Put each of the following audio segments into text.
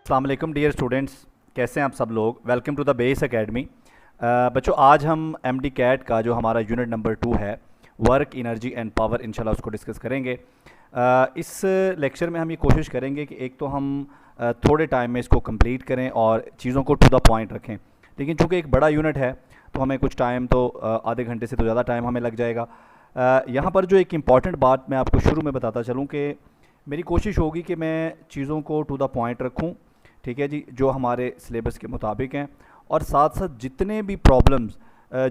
अस्सलाम वालेकुम dear students, कैसे हैं आप सब लोग। Welcome to the base academy. बच्चों, आज हम एम डी कैट का जो हमारा यूनिट नंबर 2 है, वर्क एनर्जी एंड पावर, इंशाल्लाह उसको डिस्कस करेंगे। इस लेक्चर में हम ये कोशिश करेंगे कि एक तो हम थोड़े टाइम में इसको कंप्लीट करें और चीज़ों को टू द पॉइंट रखें। लेकिन चूँकि एक बड़ा यूनिट है तो हमें कुछ टाइम तो आधे घंटे से तो ज़्यादा टाइम हमें लग जाएगा। यहाँ पर जो एक इम्पॉर्टेंट बात मैं आपको शुरू में बताता चलूँ कि मेरी कोशिश होगी कि मैं चीज़ों को टू द पॉइंट रखूँ, ठीक है जी, जो हमारे सिलेबस के मुताबिक हैं, और साथ साथ जितने भी प्रॉब्लम्स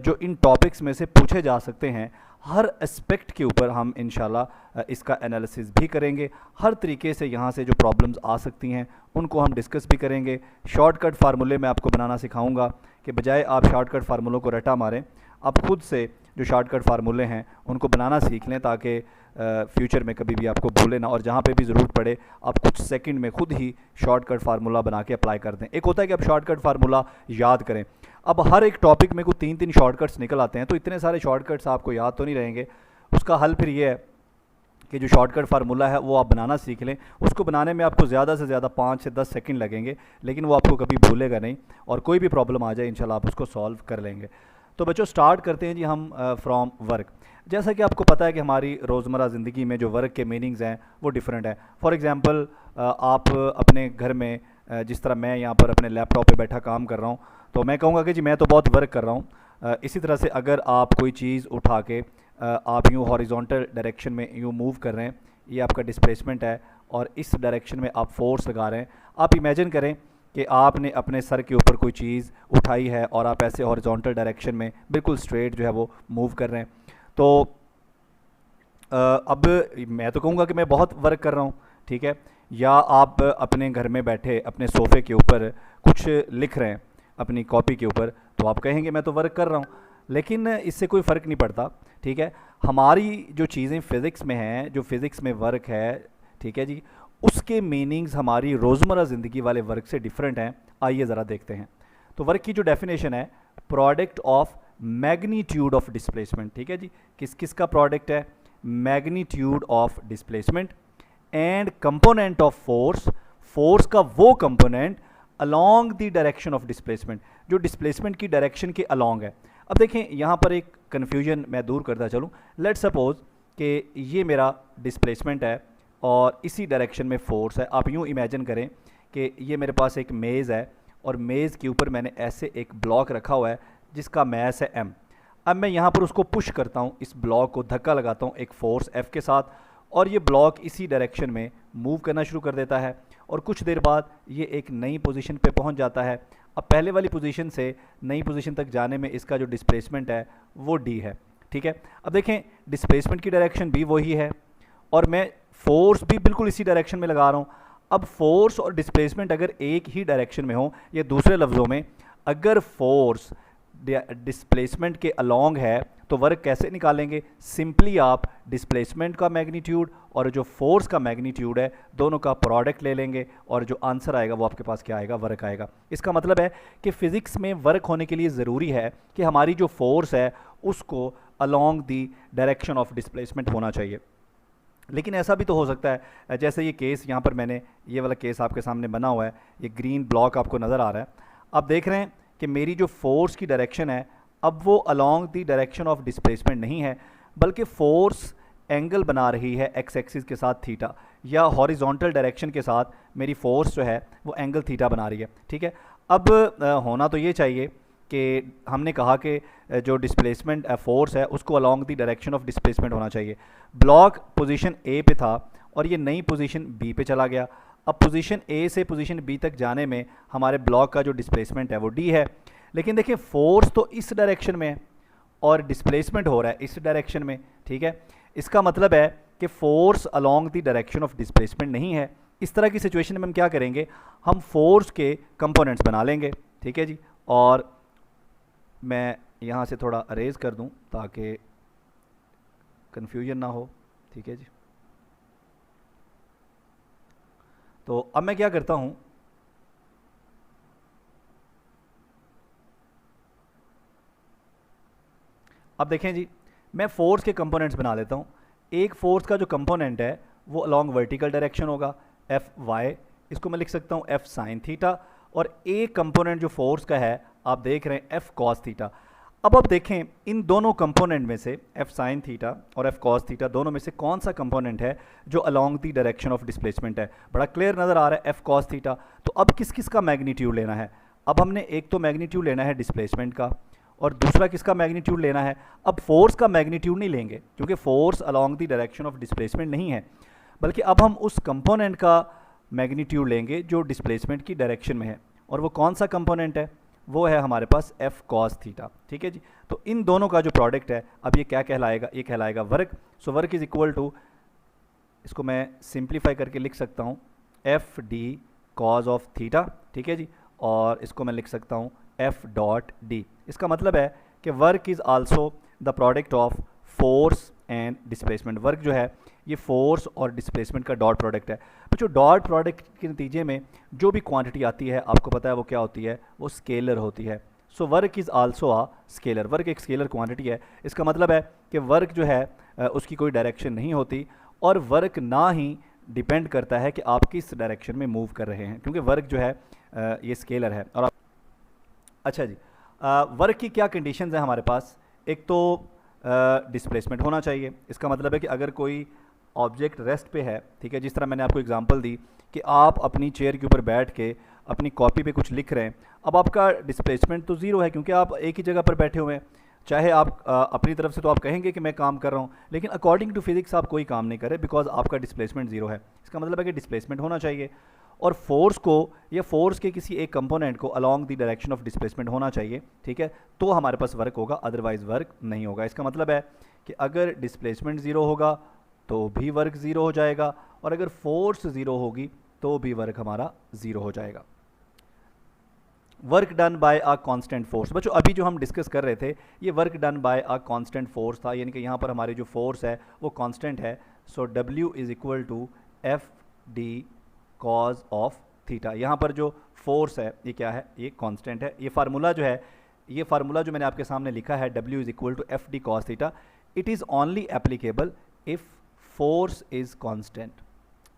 जो इन टॉपिक्स में से पूछे जा सकते हैं, हर एस्पेक्ट के ऊपर हम इंशाल्लाह इसका एनालिसिस भी करेंगे। हर तरीके से यहाँ से जो प्रॉब्लम्स आ सकती हैं उनको हम डिस्कस भी करेंगे। शॉर्टकट फार्मूले मैं आपको बनाना सिखाऊंगा कि बजाय आप शॉर्टकट फार्मूलों को रटा मारें, आप खुद से जो शॉर्टकट फार्मूले हैं उनको बनाना सीख लें, ताकि फ्यूचर में कभी भी आपको भूले ना, और जहाँ पे भी ज़रूरत पड़े आप कुछ सेकंड में खुद ही शॉर्टकट फार्मूला बना के अप्लाई कर दें। एक होता है कि आप शॉर्टकट फार्मूला याद करें। अब हर एक टॉपिक में को 3-3 शॉर्टकट्स निकल आते हैं, तो इतने सारे शॉर्टकट्स आपको याद तो नहीं रहेंगे। उसका हल फिर ये है कि जो शॉर्टकट फार्मूला है वो आप बनाना सीख लें। उसको बनाने में आपको ज़्यादा से ज़्यादा 5 से 10 सेकंड लगेंगे, लेकिन वो आपको कभी भूलेगा नहीं, और कोई भी प्रॉब्लम आ जाए इंशाल्लाह आप उसको सॉल्व कर लेंगे। तो बच्चों, स्टार्ट करते हैं जी हम फ्रॉम वर्क। जैसा कि आपको पता है कि हमारी रोज़मर्रा ज़िंदगी में जो वर्क के मीनिंग्स हैं वो डिफरेंट है। फॉर एग्ज़ाम्पल, आप अपने घर में जिस तरह मैं यहाँ पर अपने लैपटॉप पे बैठा काम कर रहा हूँ, तो मैं कहूँगा कि जी मैं तो बहुत वर्क कर रहा हूँ। इसी तरह से अगर आप कोई चीज़ उठा के आप यूँ हॉरिजॉन्टल डायरेक्शन में यूँ मूव कर रहे हैं, ये आपका डिस्प्लेसमेंट है, और इस डायरेक्शन में आप फोर्स लगा रहे हैं। आप इमेजिन करें कि आपने अपने सर के ऊपर कोई चीज़ उठाई है और आप ऐसे हॉरिजॉन्टल डायरेक्शन में बिल्कुल स्ट्रेट जो है वो मूव कर रहे हैं। तो अब मैं तो कहूँगा कि मैं बहुत वर्क कर रहा हूँ, ठीक है। या आप अपने घर में बैठे अपने सोफ़े के ऊपर कुछ लिख रहे हैं अपनी कॉपी के ऊपर, तो आप कहेंगे मैं तो वर्क कर रहा हूँ, लेकिन इससे कोई फ़र्क नहीं पड़ता, ठीक है। हमारी जो चीज़ें फ़िज़िक्स में हैं, जो फ़िज़िक्स में वर्क है, ठीक है जी, उसके मीनिंग्स हमारी रोज़मर्रा ज़िंदगी वाले वर्क से डिफरेंट हैं। आइए ज़रा देखते हैं। तो वर्क की जो डेफिनेशन है, product of magnitude of displacement, ठीक है जी, किस किस का प्रोडक्ट है, magnitude of displacement and component of force, force का वो component along the direction of displacement, जो डिस्प्लेसमेंट की डायरेक्शन के अलोंग है। अब देखें, यहाँ पर एक कन्फ्यूजन मैं दूर करता चलूँ। लेट्स सपोज कि ये मेरा डिस्प्लेसमेंट है और इसी डायरेक्शन में फोर्स है। आप यूँ इमेजिन करें कि ये मेरे पास एक मेज़ है और मेज़ के ऊपर मैंने ऐसे एक ब्लॉक रखा हुआ है जिसका मैस है m। अब मैं यहाँ पर उसको पुश करता हूँ, इस ब्लॉक को धक्का लगाता हूँ एक फोर्स F के साथ, और ये ब्लॉक इसी डायरेक्शन में मूव करना शुरू कर देता है, और कुछ देर बाद ये एक नई पोजीशन पे पहुँच जाता है। अब पहले वाली पोजीशन से नई पोजीशन तक जाने में इसका जो डिस्प्लेसमेंट है वो d है, ठीक है। अब देखें, डिस्प्लेसमेंट की डायरेक्शन भी वही है और मैं फोर्स भी बिल्कुल इसी डायरेक्शन में लगा रहा हूँ। अब फोर्स और डिस्प्लेसमेंट अगर एक ही डायरेक्शन में हो, या दूसरे लफ्ज़ों में अगर फोर्स डिस्प्लेसमेंट के अलोंग है, तो वर्क कैसे निकालेंगे? सिंपली आप डिस्प्लेसमेंट का मैग्नीट्यूड और जो फोर्स का मैग्नीट्यूड है दोनों का प्रोडक्ट ले लेंगे, और जो आंसर आएगा वो आपके पास क्या आएगा? वर्क आएगा। इसका मतलब है कि फ़िज़िक्स में वर्क होने के लिए ज़रूरी है कि हमारी जो फोर्स है उसको along the direction of displacement होना चाहिए। लेकिन ऐसा भी तो हो सकता है, जैसे ये केस यहाँ पर मैंने ये वाला केस आपके सामने बना हुआ है, ये ग्रीन ब्लॉक आपको नज़र आ रहा है। आप देख रहे हैं कि मेरी जो फोर्स की डायरेक्शन है, अब वो along the direction of displacement नहीं है, बल्कि फोर्स एंगल बना रही है एक्स एक्सिस के साथ थीटा, या हॉरिजॉन्टल डायरेक्शन के साथ मेरी फोर्स जो है वो एंगल थीटा बना रही है, ठीक है। अब होना तो ये चाहिए कि हमने कहा कि जो डिस्प्लेसमेंट फोर्स है उसको along the direction of displacement होना चाहिए। ब्लॉक पोजीशन ए पे था और ये नई पोजीशन बी पे चला गया। अब पोजीशन ए से पोजीशन बी तक जाने में हमारे ब्लॉक का जो डिस्प्लेसमेंट है वो डी है, लेकिन देखिए फोर्स तो इस डायरेक्शन में है और डिस्प्लेसमेंट हो रहा है इस डायरेक्शन में, ठीक है। इसका मतलब है कि force along the direction of displacement नहीं है। इस तरह की सिचुएशन में हम क्या करेंगे? हम फोर्स के कंपोनेंट्स बना लेंगे, ठीक है जी। और मैं यहाँ से थोड़ा अरेज कर दूँ ताकि कन्फ्यूजन ना हो, ठीक है जी। तो अब मैं क्या करता हूँ, अब देखें जी, मैं फोर्स के कंपोनेंट्स बना लेता हूँ। एक फोर्स का जो कंपोनेंट है वो अलोंग वर्टिकल डायरेक्शन होगा, एफ वाई, इसको मैं लिख सकता हूँ एफ साइन थीटा, और ए कंपोनेंट जो फोर्स का है आप देख रहे हैं एफ कॉस थीटा। अब आप देखें इन दोनों कंपोनेंट में से एफ साइन थीटा और एफ कॉस थीटा दोनों में से कौन सा कंपोनेंट है जो along the direction of displacement है। बड़ा क्लियर नज़र आ रहा है एफ कॉस थीटा। तो अब किस किस का मैग्नीट्यूड लेना है, अब हमने एक तो मैग्नीट्यूड लेना है डिस्प्लेसमेंट का, और दूसरा किसका मैग्नीट्यूड लेना है। अब फोर्स का मैग्नीट्यूड नहीं लेंगे क्योंकि force along the direction of displacement नहीं है, बल्कि अब हम उस कंपोनेंट का मैग्नीट्यूड लेंगे जो डिस्प्लेसमेंट की डायरेक्शन में है, और वो कौन सा कंपोनेंट है, वो है हमारे पास एफ कॉस थीटा। ठीक है जी। तो इन दोनों का जो प्रोडक्ट है अब ये क्या कहलाएगा, ये कहलाएगा work. So work is equal to, इसको मैं सिंप्लीफाई करके लिख सकता हूँ F D cos of theta. ठीक है जी। और इसको मैं लिख सकता हूँ एफ डॉट डी। इसका मतलब है कि work is also the product of force and displacement. Work जो है ये फोर्स और डिस्प्लेसमेंट का डॉट प्रोडक्ट है। तो जो डॉट प्रोडक्ट के नतीजे में जो भी क्वांटिटी आती है आपको पता है वो क्या होती है, वो स्केलर होती है। So work is also a scalar. Work एक स्केलर क्वांटिटी है। इसका मतलब है कि वर्क जो है उसकी कोई डायरेक्शन नहीं होती, और वर्क ना ही डिपेंड करता है कि आप किस डायरेक्शन में मूव कर रहे हैं, क्योंकि वर्क जो है ये स्केलर है। और अच्छा जी, वर्क की क्या कंडीशंस हैं हमारे पास। एक तो डिस्प्लेसमेंट होना चाहिए। इसका मतलब है कि अगर कोई ऑब्जेक्ट रेस्ट पे है, ठीक है, जिस तरह मैंने आपको एग्जांपल दी कि आप अपनी चेयर के ऊपर बैठ के अपनी कॉपी पे कुछ लिख रहे हैं, अब आपका डिस्प्लेसमेंट तो ज़ीरो है क्योंकि आप एक ही जगह पर बैठे हुए हैं। चाहे आप अपनी तरफ से तो आप कहेंगे कि मैं काम कर रहा हूँ, लेकिन अकॉर्डिंग टू फिजिक्स आप कोई काम नहीं कर रहे बिकॉज आपका डिस्प्लेसमेंट ज़ीरो है। इसका मतलब है कि डिस्प्लेसमेंट होना चाहिए, और फोर्स को या फोर्स के किसी एक कंपोनेंट को along the direction of displacement होना चाहिए। ठीक है, तो हमारे पास वर्क होगा, अदरवाइज वर्क नहीं होगा। इसका मतलब है कि अगर डिस्प्लेसमेंट ज़ीरो होगा तो भी वर्क ज़ीरो हो जाएगा, और अगर फोर्स ज़ीरो होगी तो भी वर्क हमारा ज़ीरो हो जाएगा। Work done bye a constant force. बच्चों अभी जो हम डिस्कस कर रहे थे ये work done bye a constant force था, यानी कि यहाँ पर हमारी जो फोर्स है वो कांस्टेंट है। So W is equal to F D cos of theta. यहाँ पर जो फोर्स है ये क्या है, ये कांस्टेंट है। ये फार्मूला जो है, ये फार्मूला जो मैंने आपके सामने लिखा है W is equal to F D cos theta, it is only applicable if force is constant.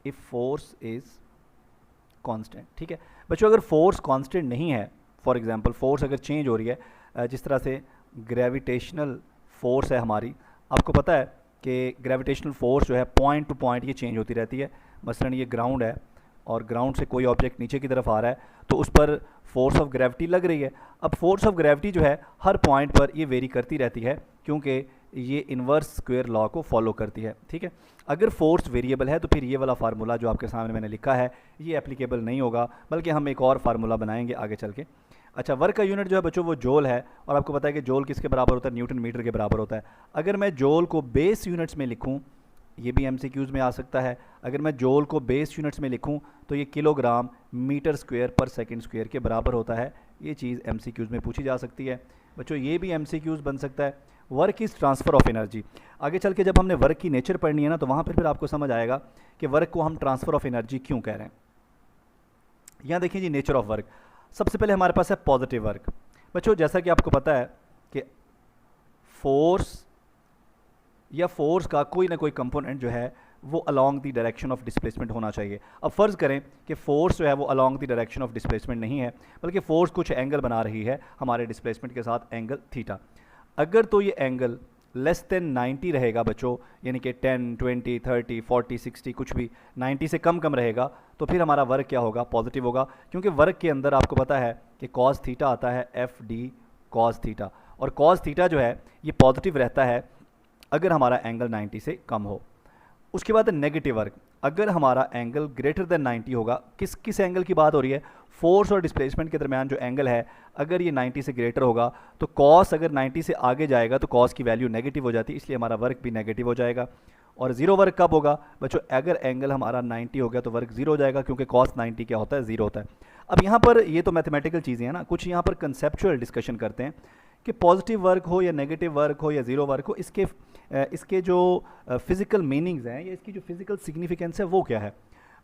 If force is constant. ठीक है बच्चों, अगर फोर्स कांस्टेंट नहीं है, फॉर एग्जांपल फोर्स अगर चेंज हो रही है, जिस तरह से ग्रेविटेशनल फोर्स है हमारी, आपको पता है कि ग्रेविटेशनल फोर्स जो है पॉइंट टू पॉइंट ये चेंज होती रहती है। मसलन ये ग्राउंड है और ग्राउंड से कोई ऑब्जेक्ट नीचे की तरफ आ रहा है तो उस पर फोर्स ऑफ ग्रेविटी लग रही है। अब फोर्स ऑफ ग्रेविटी जो है हर पॉइंट पर ये वेरी करती रहती है क्योंकि ये इन्वर्स स्क्वायर लॉ को फॉलो करती है। ठीक है, अगर फोर्स वेरिएबल है तो फिर ये वाला फार्मूला जो आपके सामने मैंने लिखा है ये एप्लीकेबल नहीं होगा, बल्कि हम एक और फार्मूला बनाएंगे आगे चल के। अच्छा, वर्क का यूनिट जो है बच्चों वो जोल है, और आपको पता है कि जोल किसके बराबर होता है, न्यूटन मीटर के बराबर होता है। अगर मैं जोल को बेस यूनिट्स में लिखूँ, ये भी MCQs में आ सकता है, अगर मैं जोल को बेस यूनिट्स में लिखूं तो ये किलोग्राम मीटर स्क्वायर पर सेकंड स्क्वायर के बराबर होता है। ये चीज़ MCQs में पूछी जा सकती है बच्चों, ये भी MCQs बन सकता है। Work is transfer of energy. आगे चल के जब हमने वर्क की नेचर पढ़नी है ना तो वहाँ पर फिर आपको समझ आएगा कि वर्क को हम ट्रांसफ़र ऑफ एनर्जी क्यों कह रहे हैं। यहाँ देखिए जी, नेचर ऑफ वर्क। सबसे पहले हमारे पास है पॉजिटिव वर्क। बच्चों जैसा कि आपको पता है कि फोर्स या फोर्स का कोई ना कोई कंपोनेंट जो है वो along the direction of displacement होना चाहिए। अब फ़र्ज़ करें कि फोर्स जो है वो along the direction of displacement नहीं है, बल्कि फोर्स कुछ एंगल बना रही है हमारे डिस्प्लेसमेंट के साथ, एंगल थीटा। अगर तो ये एंगल लेस देन 90 रहेगा बच्चों, यानी कि 10, 20, 30, 40, 60 कुछ भी 90 से कम रहेगा, तो फिर हमारा वर्क क्या होगा, पॉजिटिव होगा। क्योंकि वर्क के अंदर आपको पता है कि कॉस थीटा आता है एफ डी कॉस थीटा, और कॉस थीटा जो है ये पॉजिटिव रहता है अगर हमारा एंगल 90 से कम हो। उसके बाद नेगेटिव वर्क, अगर हमारा एंगल ग्रेटर देन 90 होगा, किस एंगल की बात हो रही है, फोर्स और डिस्प्लेसमेंट के दरमियान जो एंगल है अगर ये 90 से ग्रेटर होगा तो कॉस अगर 90 से आगे जाएगा तो कॉस की वैल्यू नेगेटिव हो जाती है, इसलिए हमारा वर्क भी नेगेटिव हो जाएगा। और ज़ीरो वर्क कब होगा बच्चों, अगर एंगल हमारा 90 हो गया तो वर्क ज़ीरो हो जाएगा, क्योंकि कॉस 90 क्या होता है, ज़ीरो होता है। अब यहाँ पर ये तो मैथमेटिकल चीज़ें हैं ना, कुछ यहाँ पर कंसेप्चुअल डिस्कशन करते हैं कि पॉजिटिव वर्क हो या नेगेटिव वर्क हो या ज़ीरो वर्क हो, इसके जो फिज़िकल मीनिंग्स हैं या इसकी जो फिज़िकल सिग्निफिकेंस है वो क्या है।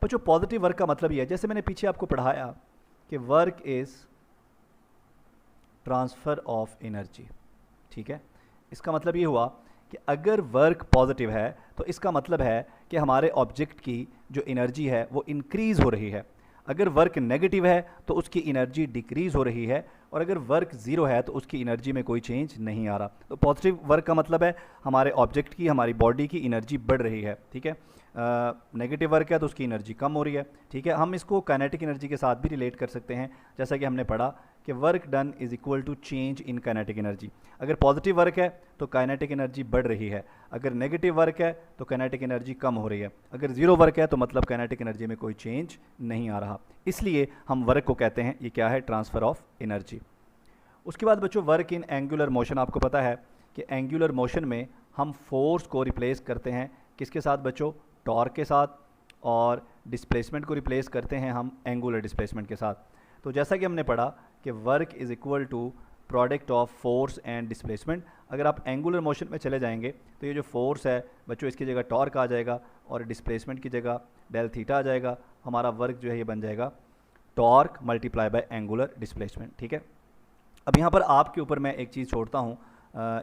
बच्चों पॉजिटिव वर्क का मतलब ये है, जैसे मैंने पीछे आपको पढ़ाया कि work is transfer of energy. ठीक है, इसका मतलब ये हुआ कि अगर वर्क पॉजिटिव है तो इसका मतलब है कि हमारे ऑब्जेक्ट की जो एनर्जी है वो इंक्रीज़ हो रही है। अगर वर्क नेगेटिव है तो उसकी एनर्जी डिक्रीज हो रही है, और अगर वर्क ज़ीरो है तो उसकी एनर्जी में कोई चेंज नहीं आ रहा। तो पॉजिटिव वर्क का मतलब है हमारे ऑब्जेक्ट की, हमारी बॉडी की एनर्जी बढ़ रही है, ठीक है। नेगेटिव वर्क है तो उसकी एनर्जी कम हो रही है, ठीक है। हम इसको काइनेटिक एनर्जी के साथ भी रिलेट कर सकते हैं, जैसा कि हमने पढ़ा कि work done is equal to change in kinetic energy. अगर पॉजिटिव वर्क है तो काइनेटिक एनर्जी बढ़ रही है, अगर नेगेटिव वर्क है तो काइनेटिक एनर्जी कम हो रही है, अगर ज़ीरो वर्क है तो मतलब काइनेटिक एनर्जी में कोई चेंज नहीं आ रहा। इसलिए हम वर्क को कहते हैं, ये क्या है, ट्रांसफ़र ऑफ एनर्जी। उसके बाद बच्चों वर्क इन एंगुलर मोशन, आपको पता है कि एंगुलर मोशन में हम फोर्स को रिप्लेस करते हैं किसके साथ बच्चों, टॉर्क के साथ, और डिस्प्लेसमेंट को रिप्लेस करते हैं हम एंगुलर डिस्प्लेसमेंट के साथ। तो जैसा कि हमने पढ़ा कि work is equal to product of force and displacement. अगर आप एंगुलर मोशन में चले जाएंगे तो ये जो फोर्स है बच्चों, इसकी जगह टॉर्क आ जाएगा, और डिस्प्लेसमेंट की जगह डेल थीटा आ जाएगा। हमारा वर्क जो है ये बन जाएगा torque multiply by angular displacement, ठीक है। अब यहाँ पर आपके ऊपर मैं एक चीज़ छोड़ता हूँ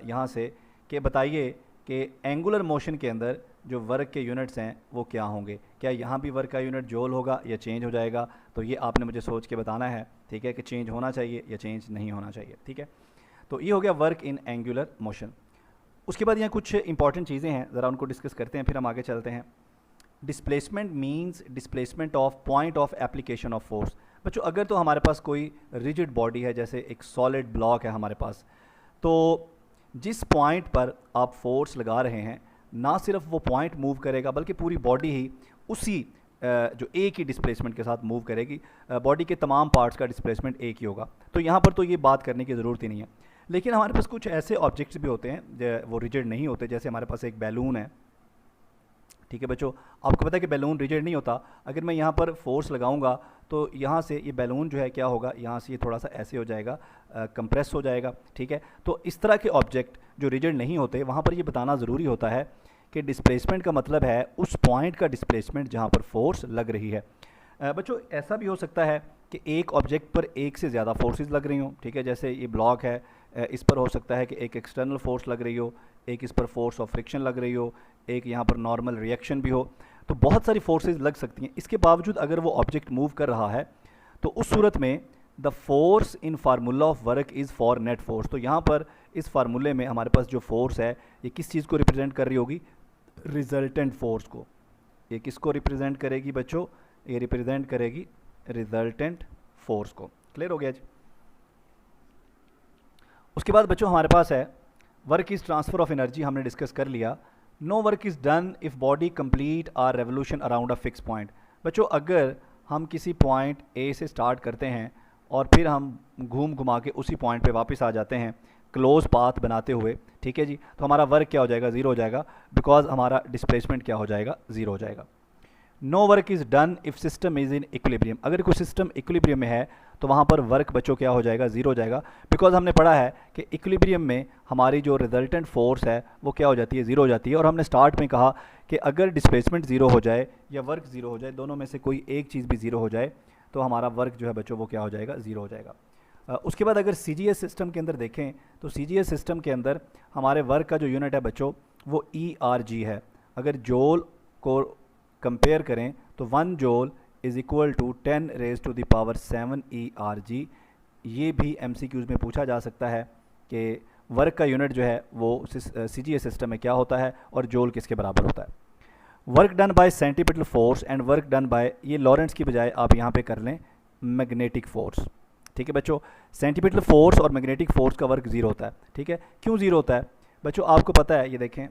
यहाँ से, कि बताइए कि एंगुलर मोशन के अंदर जो वर्क के यूनिट्स हैं वो क्या होंगे। क्या यहाँ भी वर्क का यूनिट जूल होगा या चेंज हो जाएगा? तो ये आपने मुझे सोच के बताना है, ठीक है, कि चेंज होना चाहिए या चेंज नहीं होना चाहिए, ठीक है। तो ये हो गया वर्क इन एंगुलर मोशन। उसके बाद यहाँ कुछ इंपॉर्टेंट चीज़ें हैं, ज़रा उनको डिस्कस करते हैं, फिर हम आगे चलते हैं। Displacement means displacement of point of application of force. बच्चों अगर तो हमारे पास कोई रिजिड बॉडी है, जैसे एक सॉलिड ब्लॉक है हमारे पास, तो जिस पॉइंट पर आप फोर्स लगा रहे हैं ना सिर्फ वो पॉइंट मूव करेगा बल्कि पूरी बॉडी ही उसी जो एक ही डिस्प्लेसमेंट के साथ मूव करेगी। बॉडी के तमाम पार्ट्स का डिस्प्लेसमेंट एक ही होगा। तो यहाँ पर तो ये बात करने की ज़रूरत ही नहीं है। लेकिन हमारे पास कुछ ऐसे ऑब्जेक्ट्स भी होते हैं वो रिजिड नहीं होते, जैसे हमारे पास एक बैलून है, ठीक है बच्चों। आपको पता है कि बैलून रिजिड नहीं होता। अगर मैं यहाँ पर फोर्स लगाऊंगा तो यहाँ से ये बैलून जो है क्या होगा, यहाँ से ये थोड़ा सा ऐसे हो जाएगा, कंप्रेस हो जाएगा, ठीक है। तो इस तरह के ऑब्जेक्ट जो रिजिड नहीं होते वहाँ पर ये बताना ज़रूरी होता है कि डिस्प्लेसमेंट का मतलब है उस पॉइंट का डिस्प्लेसमेंट जहाँ पर फोर्स लग रही है। बच्चों ऐसा भी हो सकता है कि एक ऑब्जेक्ट पर एक से ज़्यादा फोर्सेस लग रही हों, ठीक है। जैसे ये ब्लॉक है, इस पर हो सकता है कि एक एक्सटर्नल फोर्स लग रही हो, एक इस पर फोर्स ऑफ फ्रिक्शन लग रही हो, एक यहाँ पर नॉर्मल रिएक्शन भी हो। तो बहुत सारी फोर्सेस लग सकती हैं। इसके बावजूद अगर वो ऑब्जेक्ट मूव कर रहा है तो उस सूरत में the force in formula of work is for net force. तो यहाँ पर इस फार्मूले में हमारे पास जो फोर्स है ये किस चीज़ को रिप्रेजेंट कर रही होगी, रिजल्टेंट फोर्स को। ये किसको रिप्रेजेंट करेगी बच्चों, ये रिप्रेजेंट करेगी रिजल्टेंट फोर्स को। क्लियर हो गया जी। उसके बाद बच्चों हमारे पास है work is transfer of energy, हमने डिस्कस कर लिया। No work is done if body complete are revolution around a fix point. बच्चों अगर हम किसी पॉइंट ए से स्टार्ट करते हैं और फिर हम घूम घुमा के उसी पॉइंट पे वापस आ जाते हैं क्लोज पाथ बनाते हुए, ठीक है जी, तो हमारा वर्क क्या हो जाएगा, ज़ीरो हो जाएगा, बिकॉज हमारा डिस्प्लेसमेंट क्या हो जाएगा, ज़ीरो हो जाएगा। No work is done if system is in equilibrium. अगर कोई सिस्टम इक्विलिब्रियम में है तो वहाँ पर वर्क बच्चों क्या हो जाएगा, ज़ीरो हो जाएगा, बिकॉज हमने पढ़ा है कि इक्विलिब्रियम में हमारी जो रिजल्टेंट फोर्स है वो क्या हो जाती है, ज़ीरो हो जाती है। और हमने स्टार्ट में कहा कि अगर डिस्प्लेसमेंट ज़ीरो हो जाए या वर्क ज़ीरो हो जाए, दोनों में से कोई एक चीज़ भी ज़ीरो हो जाए तो हमारा वर्क जो है बच्चों वो क्या हो जाएगा, ज़ीरो हो जाएगा। उसके बाद अगर CGS सिस्टम के अंदर देखें तो CGS सिस्टम के अंदर हमारे वर्क का जो यूनिट है बच्चों वो ERG है। अगर जोल को कंपेयर करें तो 1 joule is equal to 10 raise to the power 7 ERG। ये भी MCQs में पूछा जा सकता है कि वर्क का यूनिट जो है वो CGS सिस्टम में क्या होता है और जोल किसके बराबर होता है। Work done bye centripetal force and work done bye, ये लॉरेंट्स की बजाय आप यहाँ पे कर लें मैग्नेटिक फोर्स, ठीक है बच्चों। सेंटीपिटल फोर्स और मैग्नेटिक फोर्स का वर्क ज़ीरो होता है, ठीक है। क्यों ज़ीरो होता है बच्चों, आपको पता है, ये देखें,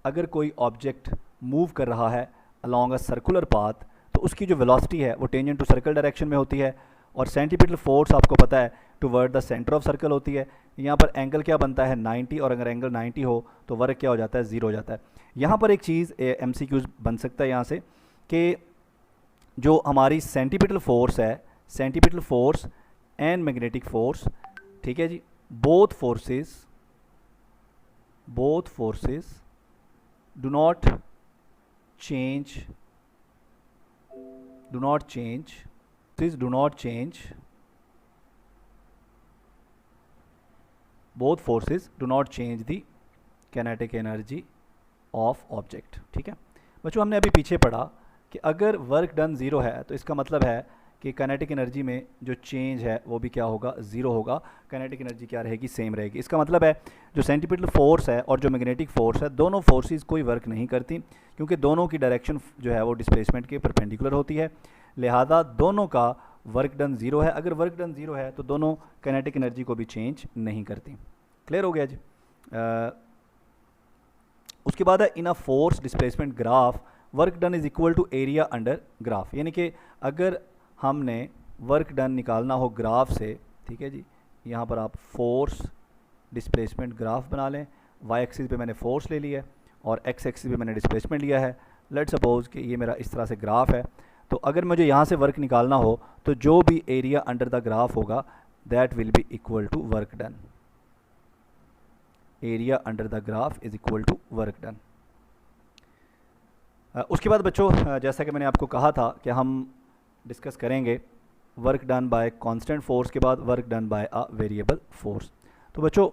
अगर कोई ऑब्जेक्ट मूव कर रहा है अलॉन्ग अ सर्कुलर पाथ तो उसकी जो वेलोसिटी है वो टेंजेंट टू सर्कल डायरेक्शन में होती है, और सेंटीपिटल फोर्स आपको पता है toward the centre of circle होती है। यहाँ पर एंगल क्या बनता है, 90, और अगर एंगल 90 हो तो वर्क क्या हो जाता है, ज़ीरो हो जाता है। यहाँ पर एक चीज़ MCQs बन सकता है यहाँ से कि जो हमारी सेंटीपिटल फोर्स है, centripetal force and magnetic force, ठीक है जी, both forces do not change both forces do not change the kinetic energy of object, ठीक है बच्चों। हमने अभी पीछे पढ़ा कि अगर वर्क डन ज़ीरो है तो इसका मतलब है कि काइनेटिक एनर्जी में जो चेंज है वो भी क्या होगा, ज़ीरो होगा। काइनेटिक एनर्जी क्या रहेगी, सेम रहेगी। इसका मतलब है जो सेंटीपिटल फोर्स है और जो मैग्नेटिक फोर्स है, दोनों फोर्सेस कोई वर्क नहीं करती, क्योंकि दोनों की डायरेक्शन जो है वो डिस्प्लेसमेंट के परपेंडिकुलर होती है। लिहाजा दोनों का वर्क डन ज़ीरो है। अगर वर्क डन ज़ीरो है तो दोनों काइनेटिक एनर्जी को भी चेंज नहीं करती। क्लियर हो गया जी। उसके बाद है in a force displacement graph work done is equal to area under graph. यानी कि अगर हमने वर्क डन निकालना हो ग्राफ से, ठीक है जी, यहाँ पर आप फोर्स डिस्प्लेसमेंट ग्राफ बना लें। वाई एक्सिस पे मैंने फोर्स ले लिया है और एक्स एक्सिस पे मैंने डिस्प्लेसमेंट लिया है। लेट सपोज कि ये मेरा इस तरह से ग्राफ है। तो अगर मुझे यहाँ से वर्क निकालना हो तो जो भी एरिया अंडर द ग्राफ होगा that will be equal to work done. Area under the graph is equal to work done. उसके बाद बच्चों जैसा कि मैंने आपको कहा था कि हम डिस्कस करेंगे work done bye constant force के बाद work done bye a variable force. तो बच्चों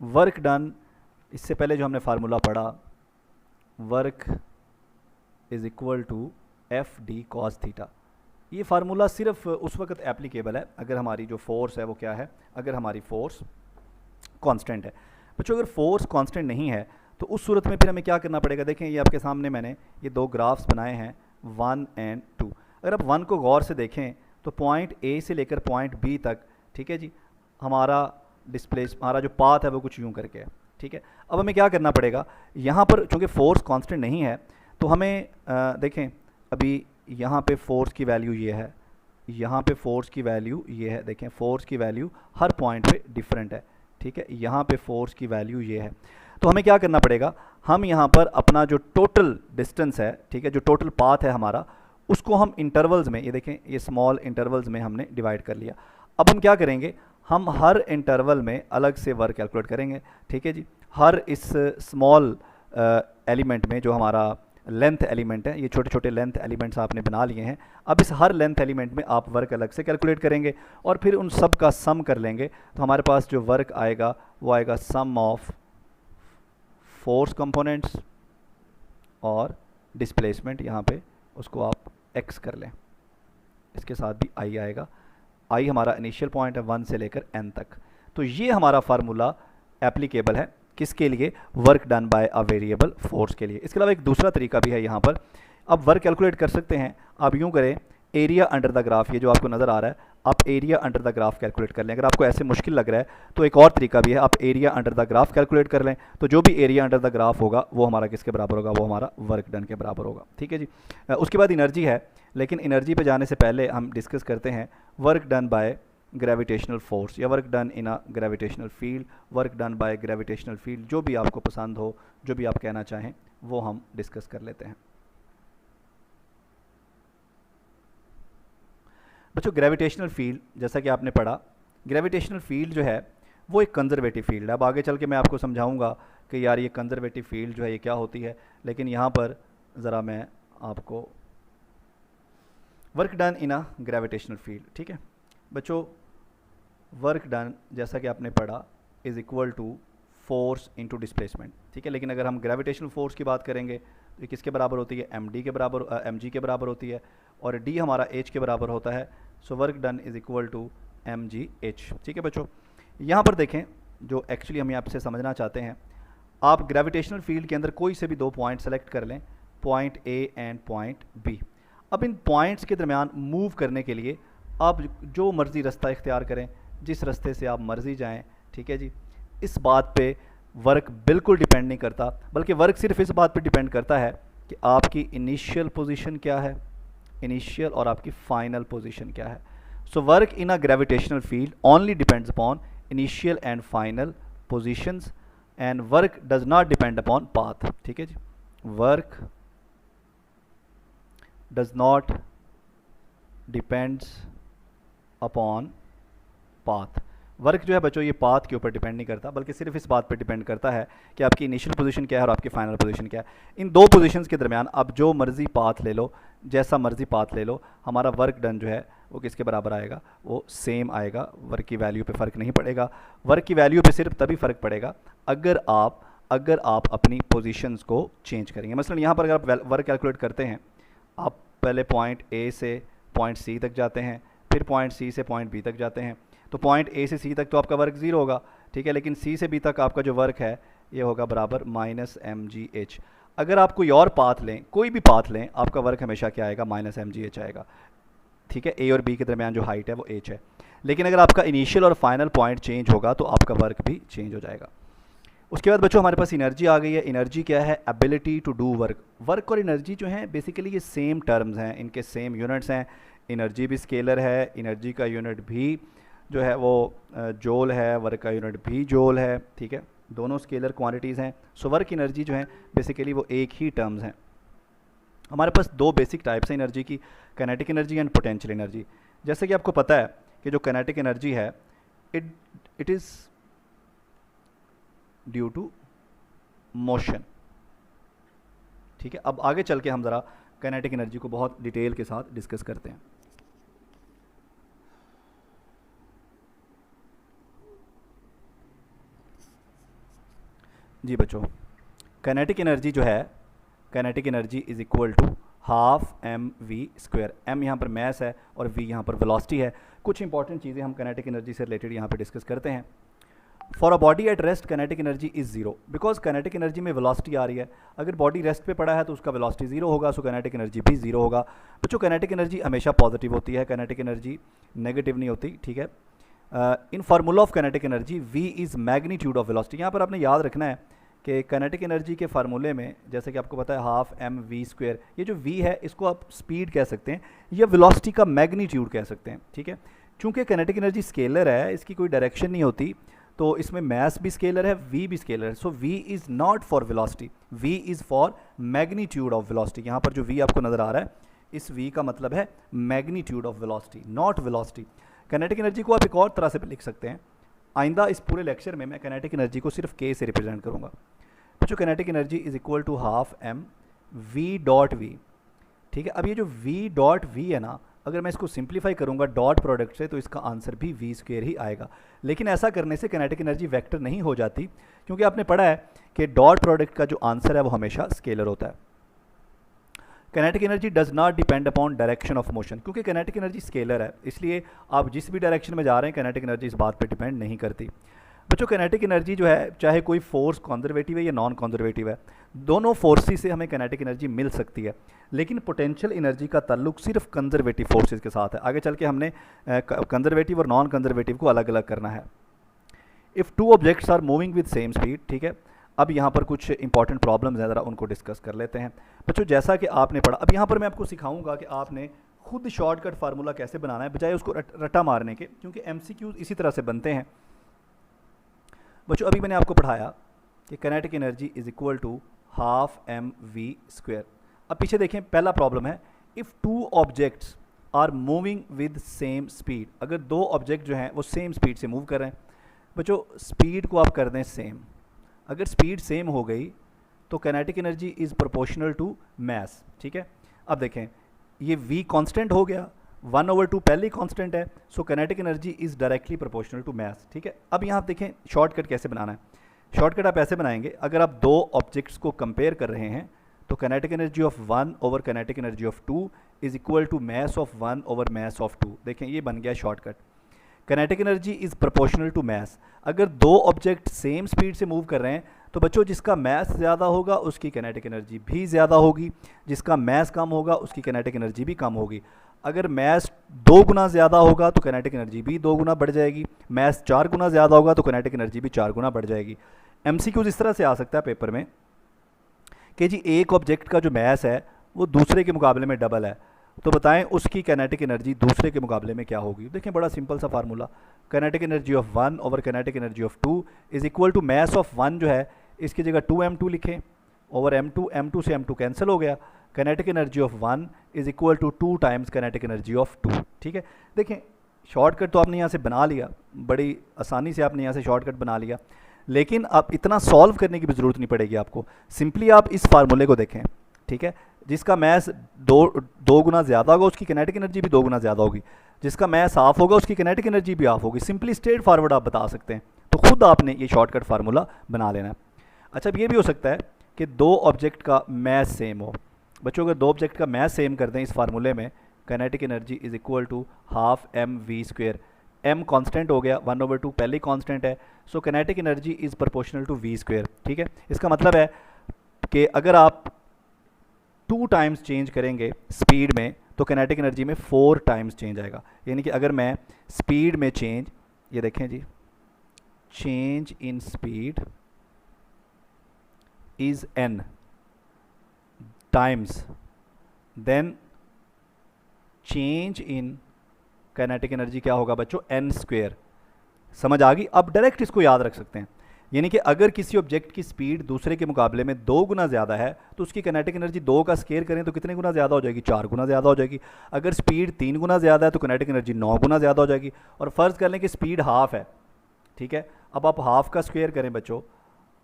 वर्क डन, इससे पहले जो हमने फार्मूला पढ़ा, work is equal to F D cos theta, ये फार्मूला सिर्फ उस वक्त एप्लीकेबल है अगर हमारी जो फोर्स है वो क्या है, अगर हमारी फोर्स कांस्टेंट है। बच्चों अगर फोर्स कांस्टेंट नहीं है तो उस सूरत में फिर हमें क्या करना पड़ेगा। देखें ये आपके सामने मैंने ये दो ग्राफ्स बनाए हैं 1 एंड 2। अगर आप 1 को गौर से देखें तो पॉइंट ए से लेकर पॉइंट बी तक, ठीक है जी, हमारा हमारा जो पाथ है वो कुछ यूँ करके है, ठीक है। अब हमें क्या करना पड़ेगा, यहाँ पर चूँकि फोर्स कांस्टेंट नहीं है तो हमें देखें अभी यहाँ पे फोर्स की वैल्यू ये है, यहाँ पे फोर्स की वैल्यू ये है। देखें फोर्स की वैल्यू हर पॉइंट पे डिफरेंट है, ठीक है। यहाँ पे फोर्स की वैल्यू ये है। तो हमें क्या करना पड़ेगा, हम यहाँ पर अपना जो टोटल डिस्टेंस है, ठीक है, जो टोटल पाथ है हमारा, उसको हम इंटरवल्स में, ये देखें ये स्मॉल इंटरवल्स में हमने डिवाइड कर लिया। अब हम क्या करेंगे, हम हर इंटरवल में अलग से वर्क कैलकुलेट करेंगे, ठीक है जी। हर इस स्मॉल एलिमेंट में जो हमारा लेंथ एलिमेंट है, ये छोटे छोटे लेंथ एलिमेंट्स आपने बना लिए हैं। अब इस हर लेंथ एलिमेंट में आप वर्क अलग से कैलकुलेट करेंगे और फिर उन सब का सम कर लेंगे। तो हमारे पास जो वर्क आएगा वो आएगा सम ऑफ फोर्स कंपोनेंट्स और डिस्प्लेसमेंट, यहाँ पे उसको आप x कर लें, इसके साथ भी i आएगा। i हमारा इनिशियल पॉइंट है 1 से लेकर n तक। तो ये हमारा फार्मूला एप्लीकेबल है किसके लिए, work done bye a variable force के लिए। इसके अलावा एक दूसरा तरीका भी है, यहाँ पर आप वर्क कैलकुलेट कर सकते हैं। आप यूँ करें, एरिया अंडर द ग्राफ, ये जो आपको नज़र आ रहा है, आप area under the graph calculate कर लें। अगर आपको ऐसे मुश्किल लग रहा है तो एक और तरीका भी है, आप area under the graph calculate कर लें। तो जो भी एरिया अंडर द ग्राफ होगा वो हमारा किसके बराबर होगा, वो हमारा वर्क डन के बराबर होगा, ठीक है जी। उसके बाद एनर्जी है, लेकिन एनर्जी पे जाने से पहले हम डिस्कस करते हैं work done by gravitational force या work done in a gravitational field, work done by gravitational field, जो भी आपको पसंद हो, जो भी आप कहना चाहें वो हम डिस्कस कर लेते हैं। बच्चों ग्रेविटेशनल फील्ड, जैसा कि आपने पढ़ा, ग्रेविटेशनल फील्ड जो है वो एक कंजर्वेटिव फील्ड है। अब आगे चल के मैं आपको समझाऊंगा कि यार ये कंजर्वेटिव फील्ड जो है ये क्या होती है, लेकिन यहाँ पर ज़रा मैं आपको work done in a gravitational field, ठीक है बच्चों, वर्क डन जैसा कि आपने पढ़ा is equal to force into displacement, ठीक है। लेकिन अगर हम ग्रेविटेशनल फोर्स की बात करेंगे तो ये किसके बराबर होती है, md के बराबर, mg के बराबर होती है, और d हमारा h के बराबर होता है। So work done is equal to mgh, ठीक है बच्चों। यहाँ पर देखें, जो एक्चुअली हम आपसे समझना चाहते हैं, आप ग्रेविटेशनल फील्ड के अंदर कोई से भी दो पॉइंट सेलेक्ट कर लें, point A and point B। अब इन पॉइंट्स के दरमियान मूव करने के लिए आप जो मर्ज़ी रास्ता इख्तियार करें, जिस रास्ते से आप मर्ज़ी जाएं, ठीक है जी। इस बात पे वर्क बिल्कुल डिपेंड नहीं करता, बल्कि वर्क सिर्फ इस बात पे डिपेंड करता है कि आपकी इनिशियल पोजीशन क्या है, इनिशियल और आपकी फाइनल पोजीशन क्या है। So work in a gravitational field only depends upon initial and final positions and work does not depend upon path, ठीक है जी। Work does not depends upon path. Work जो है बच्चों ये पाथ के ऊपर डिपेंड नहीं करता, बल्कि सिर्फ इस बात पर डिपेंड करता है कि आपकी इनिशियल पोजीशन क्या है और आपकी फाइनल पोजीशन क्या है। इन दो पोजीशंस के दरमियान आप जो मर्जी पाथ ले लो, जैसा मर्जी पाथ ले लो, हमारा वर्क डन जो है वो किसके बराबर आएगा, वो सेम आएगा। वर्क की वैल्यू पे फ़र्क नहीं पड़ेगा। वर्क की वैल्यू पे सिर्फ तभी फ़र्क पड़ेगा अगर आप अपनी पोजीशंस को चेंज करेंगे। मसलन यहाँ पर अगर आप वर्क कैलकुलेट करते हैं, आप पहले पॉइंट ए से पॉइंट सी तक जाते हैं, फिर पॉइंट सी से पॉइंट बी तक जाते हैं, तो पॉइंट ए से सी तक तो आपका वर्क ज़ीरो होगा, ठीक है, लेकिन सी से बी तक आपका जो वर्क है ये होगा बराबर -mgh। अगर आप कोई और पाथ लें, कोई भी पाथ लें, आपका वर्क हमेशा क्या आएगा, -mgh आएगा, ठीक है। ए और बी के दरमियान जो हाइट है वो h है, लेकिन अगर आपका इनिशियल और फाइनल पॉइंट चेंज होगा तो आपका वर्क भी चेंज हो जाएगा। उसके बाद बच्चों हमारे पास एनर्जी आ गई है। एनर्जी क्या है, ability to do work. Work और एनर्जी जो है बेसिकली ये सेम टर्म्स हैं, इनके सेम यूनिट्स हैं। एनर्जी भी स्केलर है, एनर्जी का यूनिट भी जो है वो जोल है, वर्क का यूनिट भी जोल है, ठीक है, दोनों स्केलर क्वांटिटीज़ हैं। सो वर्क एनर्जी जो है बेसिकली वो एक ही टर्म्स हैं। हमारे पास दो बेसिक टाइप्स हैं एनर्जी की, kinetic energy and potential energy. जैसे कि आपको पता है कि जो काइनेटिक एनर्जी है it is due to motion, ठीक है। अब आगे चल के हम ज़रा काइनेटिक एनर्जी को बहुत डिटेल के साथ डिस्कस करते हैं। जी बच्चों, काइनेटिक एनर्जी जो है, kinetic energy is equal to half m v square. M यहाँ पर मैस है और वी यहाँ पर वेलोसिटी है। कुछ इंपॉर्टेंट चीज़ें हम काइनेटिक एनर्जी से रिलेटेड यहाँ पे डिस्कस करते हैं। For a body at rest kinetic energy is zero, because kinetic energy में वेलोसिटी आ रही है। अगर बॉडी रेस्ट पे पड़ा है तो उसका वेलोसिटी जीरो होगा, सो काइनेटिक एनर्जी भी जीरो होगा। बच्चों काइनेटिक एनर्जी हमेशा पॉजिटिव होती है, काइनेटिक एनर्जी नेगेटिव नहीं होती, ठीक है। In formula of kinetic energy V is magnitude of velocity. यहाँ पर आपने याद रखना है कि काइनेटिक एनर्जी के फार्मूले में जैसे कि आपको पता है हाफ एम वी स्क्वायर, ये जो वी है इसको आप स्पीड कह सकते हैं या वेलोसिटी का मैग्नीट्यूड कह सकते हैं, ठीक है। चूँकि काइनेटिक एनर्जी स्केलर है, इसकी कोई डायरेक्शन नहीं होती, तो इसमें मैस भी स्केलर है, वी भी स्केलर है। So v is not for velocity, v is for magnitude of velocity. यहाँ पर जो वी आपको नज़र आ रहा है, इस वी का मतलब है magnitude of velocity, not velocity. Kinetic energy को आप एक और तरह से लिख सकते हैं। आइंदा इस पूरे लेक्चर में मैं काइनेटिक एनर्जी को सिर्फ के से रिप्रेजेंट करूँगा। जो kinetic energy is equal to half m v dot v, ठीक है। अब ये जो वी डॉट वी है ना, अगर मैं इसको सिंप्लीफाई करूंगा डॉट प्रोडक्ट से तो इसका आंसर भी वी स्क्वायर ही आएगा। लेकिन ऐसा करने से काइनेटिक एनर्जी वेक्टर नहीं हो जाती, क्योंकि आपने पढ़ा है कि डॉट प्रोडक्ट का जो आंसर है वो हमेशा स्केलर होता है। Kinetic energy does not depend upon direction of motion, क्योंकि काइनेटिक एनर्जी स्केलर है, इसलिए आप जिस भी डायरेक्शन में जा रहे हैं काइनेटिक एनर्जी इस बात पर डिपेंड नहीं करती। बच्चों काइनेटिक एनर्जी जो है, चाहे कोई फोर्स कंजर्वेटिव है या नॉन कंजर्वेटिव है, दोनों फोर्सेस से हमें काइनेटिक एनर्जी मिल सकती है, लेकिन पोटेंशियल एनर्जी का ताल्लुक सिर्फ कंजर्वेटिव फोर्सेस के साथ है। आगे चल के हमने कंजर्वेटिव और नॉन कंजर्वेटिव को अलग अलग करना है। If two objects are moving with same speed, ठीक है। अब यहाँ पर कुछ इंपॉर्टेंट प्रॉब्लम्स हैं, ज़रा उनको डिस्कस कर लेते हैं। बच्चों जैसा कि आपने पढ़ा, अब यहाँ पर मैं आपको सिखाऊंगा कि आपने खुद शॉर्टकट फार्मूला कैसे बनाना है बजाय उसको रट्टा मारने के, क्योंकि MCQs इसी तरह से बनते हैं। बच्चों अभी मैंने आपको पढ़ाया कि kinetic energy is equal to half m v square. अब पीछे देखें, पहला प्रॉब्लम है if two objects are moving with same speed. अगर दो ऑब्जेक्ट जो हैं वो सेम स्पीड से मूव कर रहे हैं, बच्चों स्पीड को आप कर दें सेम। अगर स्पीड सेम हो गई तो kinetic energy is proportional to mass, ठीक है। अब देखें ये v कांस्टेंट हो गया, 1/2 पहले ही कांस्टेंट है, so kinetic energy is directly proportional to mass, ठीक है। अब यहाँ आप देखें शॉर्टकट कैसे बनाना है। शॉर्टकट आप ऐसे बनाएंगे, अगर आप दो ऑब्जेक्ट्स को कंपेयर कर रहे हैं तो kinetic energy of 1 over kinetic energy of 2 is equal to mass of 1 over mass of 2। देखें ये बन गया shortcut. Kinetic energy is proportional to mass. अगर दो ऑब्जेक्ट सेम स्पीड से मूव कर रहे हैं तो बच्चों जिसका मैस ज़्यादा होगा उसकी काइनेटिक एनर्जी भी ज़्यादा होगी, जिसका मैस कम होगा उसकी काइनेटिक एनर्जी भी कम होगी। अगर मैस 2 गुना ज़्यादा होगा तो काइनेटिक एनर्जी भी 2 गुना बढ़ जाएगी, मैस 4 गुना ज़्यादा होगा तो काइनेटिक एनर्जी भी 4 गुना बढ़ जाएगी। MCQs इस तरह से आ सकता है पेपर में कि जी एक ऑब्जेक्ट का जो मैस है वो दूसरे के मुकाबले में डबल है, तो बताएं उसकी काइनेटिक एनर्जी दूसरे के मुकाबले में क्या होगी। देखें बड़ा सिंपल सा formula, kinetic energy of 1 over kinetic energy of 2 is equal to mass of 1 जो है इसकी जगह 2m2 लिखें ओवर m2 से m2 कैंसिल हो गया। Kinetic energy of 1 is equal to 2 times kinetic energy of 2, ठीक है। देखें शॉर्टकट तो आपने यहाँ से बना लिया, बड़ी आसानी से आपने यहाँ से शॉर्टकट बना लिया, लेकिन अब इतना सॉल्व करने की भी ज़रूरत नहीं पड़ेगी आपको। सिंपली आप इस फार्मूले को देखें, ठीक है। जिसका मैस दो गुना ज़्यादा होगा उसकी काइनेटिक एनर्जी भी 2 गुना ज़्यादा होगी, जिसका मैस हाफ होगा उसकी काइनेटिक एनर्जी भी हाफ होगी। सिंपली स्ट्रेट फॉरवर्ड आप बता सकते हैं, तो खुद आपने ये शॉर्टकट फार्मूला बना लेना है। अच्छा अब ये भी हो सकता है कि दो ऑब्जेक्ट का मैस सेम हो। बच्चों अगर दो ऑब्जेक्ट का मैस सेम कर दें इस फार्मूले में, kinetic energy is equal to half m v square. M constant हो गया, 1/2 पहले ही कांस्टेंट है, so kinetic energy is proportional to v square. ठीक है, इसका मतलब है कि अगर आप 2 टाइम्स चेंज करेंगे स्पीड में तो काइनेटिक एनर्जी में 4 टाइम्स चेंज आएगा। यानी कि अगर मैं स्पीड में चेंज, ये देखें जी, change in speed is n times, then change in kinetic energy क्या होगा बच्चों, n स्क्वेयर। समझ आ गई? अब डायरेक्ट इसको याद रख सकते हैं। यानी कि अगर किसी ऑब्जेक्ट की स्पीड दूसरे के मुकाबले में 2 गुना ज़्यादा है तो उसकी काइनेटिक एनर्जी 2 का स्केयर करें तो कितने गुना ज़्यादा हो जाएगी, 4 गुना ज़्यादा हो जाएगी। अगर स्पीड 3 गुना ज़्यादा है तो काइनेटिक एनर्जी 9 गुना ज़्यादा हो जाएगी। और फ़र्ज़ कर लें कि स्पीड हाफ है, ठीक है, अब आप हाफ का स्क्वेयर करें बच्चों,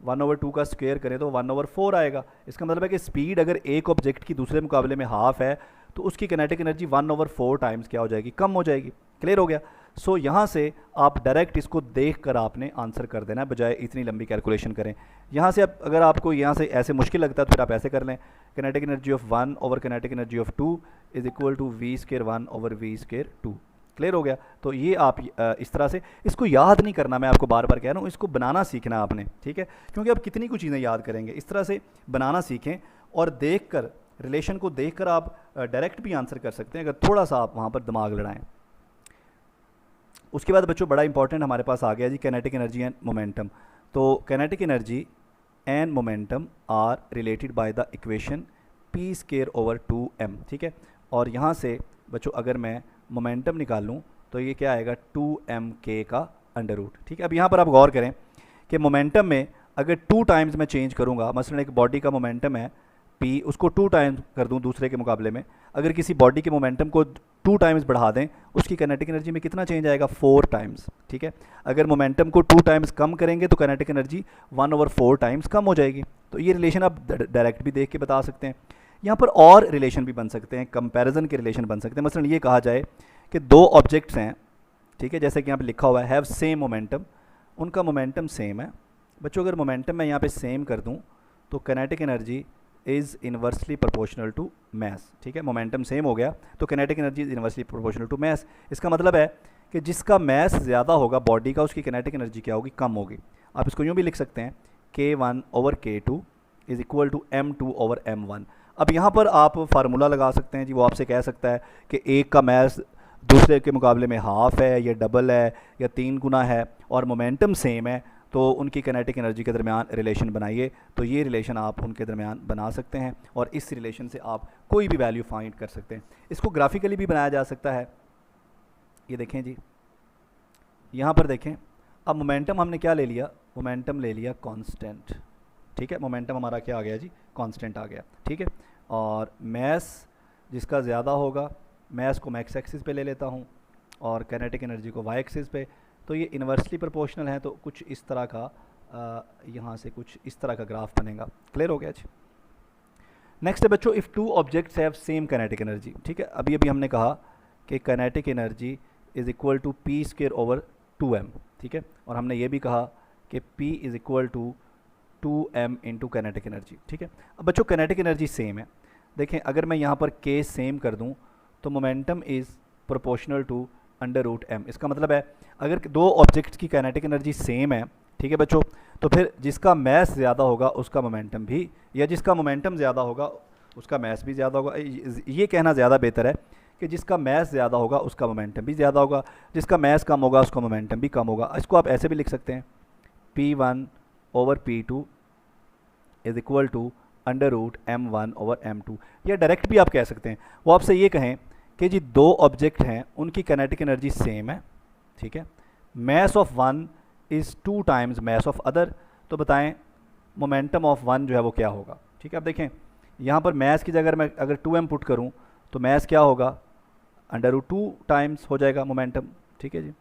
1/2 का स्क्वेयर करें तो 1/4 आएगा। इसका मतलब है कि स्पीड अगर एक ऑब्जेक्ट की दूसरे मुकाबले में हाफ है तो उसकी काइनेटिक एनर्जी 1/4 टाइम्स क्या हो जाएगी, कम हो जाएगी। क्लियर हो गया? सो यहाँ से आप डायरेक्ट इसको देख कर आपने आंसर कर देना है, बजाय इतनी लंबी कैलकुलेशन करें। यहाँ से अब अगर आपको यहाँ से ऐसे मुश्किल लगता है तो फिर आप ऐसे कर लें, kinetic energy of 1 over kinetic energy of 2 is equal to v square 1 over v square 2। Clear हो गया? तो ये आप इस तरह से, इसको याद नहीं करना, मैं आपको बार बार कह रहा हूँ, इसको बनाना सीखना आपने, ठीक है, क्योंकि आप कितनी कुछ चीज़ें याद करेंगे। इस तरह से बनाना सीखें और देख कर, रिलेशन को देख कर आप डायरेक्ट भी आंसर कर सकते हैं अगर थोड़ा सा आप वहाँ पर दिमाग लड़ाएं। उसके बाद बच्चों बड़ा इंपॉर्टेंट हमारे पास आ गया जी काइनेटिक एनर्जी एंड मोमेंटम। तो kinetic energy and momentum are related by the equation p square over 2m। ठीक है, और यहाँ से बच्चों अगर मैं मोमेंटम निकाल लूँ तो ये क्या आएगा, 2mk का अंडर रूट। ठीक है, अब यहाँ पर आप गौर करें कि मोमेंटम में अगर 2 टाइम्स मैं चेंज करूँगा, मसलन एक बॉडी का मोमेंटम है p, उसको 2 टाइम्स कर दूँ दूसरे के मुकाबले में, अगर किसी बॉडी के मोमेंटम को 2 टाइम्स बढ़ा दें उसकी काइनेटिक एनर्जी में कितना चेंज आएगा, 4 टाइम्स। ठीक है, अगर मोमेंटम को 2 टाइम्स कम करेंगे तो काइनेटिक एनर्जी 1/4 टाइम्स कम हो जाएगी। तो ये रिलेशन आप डायरेक्ट भी देख के बता सकते हैं। यहाँ पर और रिलेशन भी बन सकते हैं, कंपैरिजन के रिलेशन बन सकते हैं। मसलन ये कहा जाए कि 2 ऑब्जेक्ट्स हैं, ठीक है, जैसे कि यहाँ पे लिखा हुआ है हैव सेम मोमेंटम, उनका मोमेंटम सेम है। बच्चों अगर मोमेंटम मैं यहाँ पे सेम कर दूँ तो kinetic energy is inversely proportional to mass. ठीक है, मोमेंटम सेम हो गया तो kinetic energy is inversely proportional to mass. इसका मतलब है कि जिसका मैस ज़्यादा होगा बॉडी का, उसकी काइनेटिक एनर्जी क्या होगी, कम होगी। आप इसको यूँ भी लिख सकते हैं k1 over k2 is equal to m2 over m1। अब यहाँ पर आप फार्मूला लगा सकते हैं जी, वो आपसे कह सकता है कि एक का मैस दूसरे के मुकाबले में हाफ है या डबल है या 3 गुना है और मोमेंटम सेम है, तो उनकी काइनेटिक एनर्जी के दरमियान रिलेशन बनाइए। तो ये रिलेशन आप उनके दरमियान बना सकते हैं और इस रिलेशन से आप कोई भी वैल्यू फाइंड कर सकते हैं। इसको ग्राफिकली भी बनाया जा सकता है। ये देखें जी, यहाँ पर देखें, अब मोमेंटम हमने क्या ले लिया, मोमेंटम ले लिया कांस्टेंट। ठीक है, मोमेंटम हमारा क्या आ गया जी, कांस्टेंट आ गया। ठीक है, और मैस जिसका ज़्यादा होगा, मैस को मैं एक्स एक्सिस पे ले लेता हूँ और काइनेटिक एनर्जी को वाई एक्सिस पे, तो ये इन्वर्सली प्रोपोर्शनल है। तो कुछ इस तरह का यहाँ से कुछ इस तरह का ग्राफ बनेगा। क्लियर हो गया जी? नेक्स्ट है बच्चों, if 2 objects have same kinetic energy. ठीक है, अभी हमने कहा कि kinetic energy is equal to p square over 2m। ठीक है, और हमने ये भी कहा कि p is equal to 2m into kinetic energy. ठीक है, अब बच्चों काइनेटिक एनर्जी सेम है। देखें अगर मैं यहाँ पर k सेम कर दूँ तो momentum is proportional to under root m। इसका मतलब है अगर 2 ऑब्जेक्ट्स की काइनेटिक एनर्जी सेम है, ठीक है बच्चों, तो फिर जिसका मैस ज़्यादा होगा उसका मोमेंटम भी, या जिसका मोमेंटम ज़्यादा होगा उसका मैस भी ज़्यादा होगा। ये कहना ज़्यादा बेहतर है कि जिसका मैस ज़्यादा होगा उसका मोमेंटम भी ज़्यादा होगा, जिसका मैस कम होगा उसका मोमेंटम भी कम होगा। इसको आप ऐसे भी लिख सकते हैं, p1 over p2 is equal to under root m1 over m2। या डायरेक्ट भी आप कह सकते हैं, वो आपसे ये कहें कि जी 2 ऑब्जेक्ट हैं, उनकी काइनेटिक एनर्जी सेम है। ठीक है, mass of one is 2 times mass of other, तो बताएं मोमेंटम ऑफ वन जो है वो क्या होगा। ठीक है, अब देखें यहाँ पर मैस की जगह मैं अगर 2m पुट करूँ तो मैस क्या होगा, अंडर रूट 2 टाइम्स हो जाएगा मोमेंटम। ठीक है जी,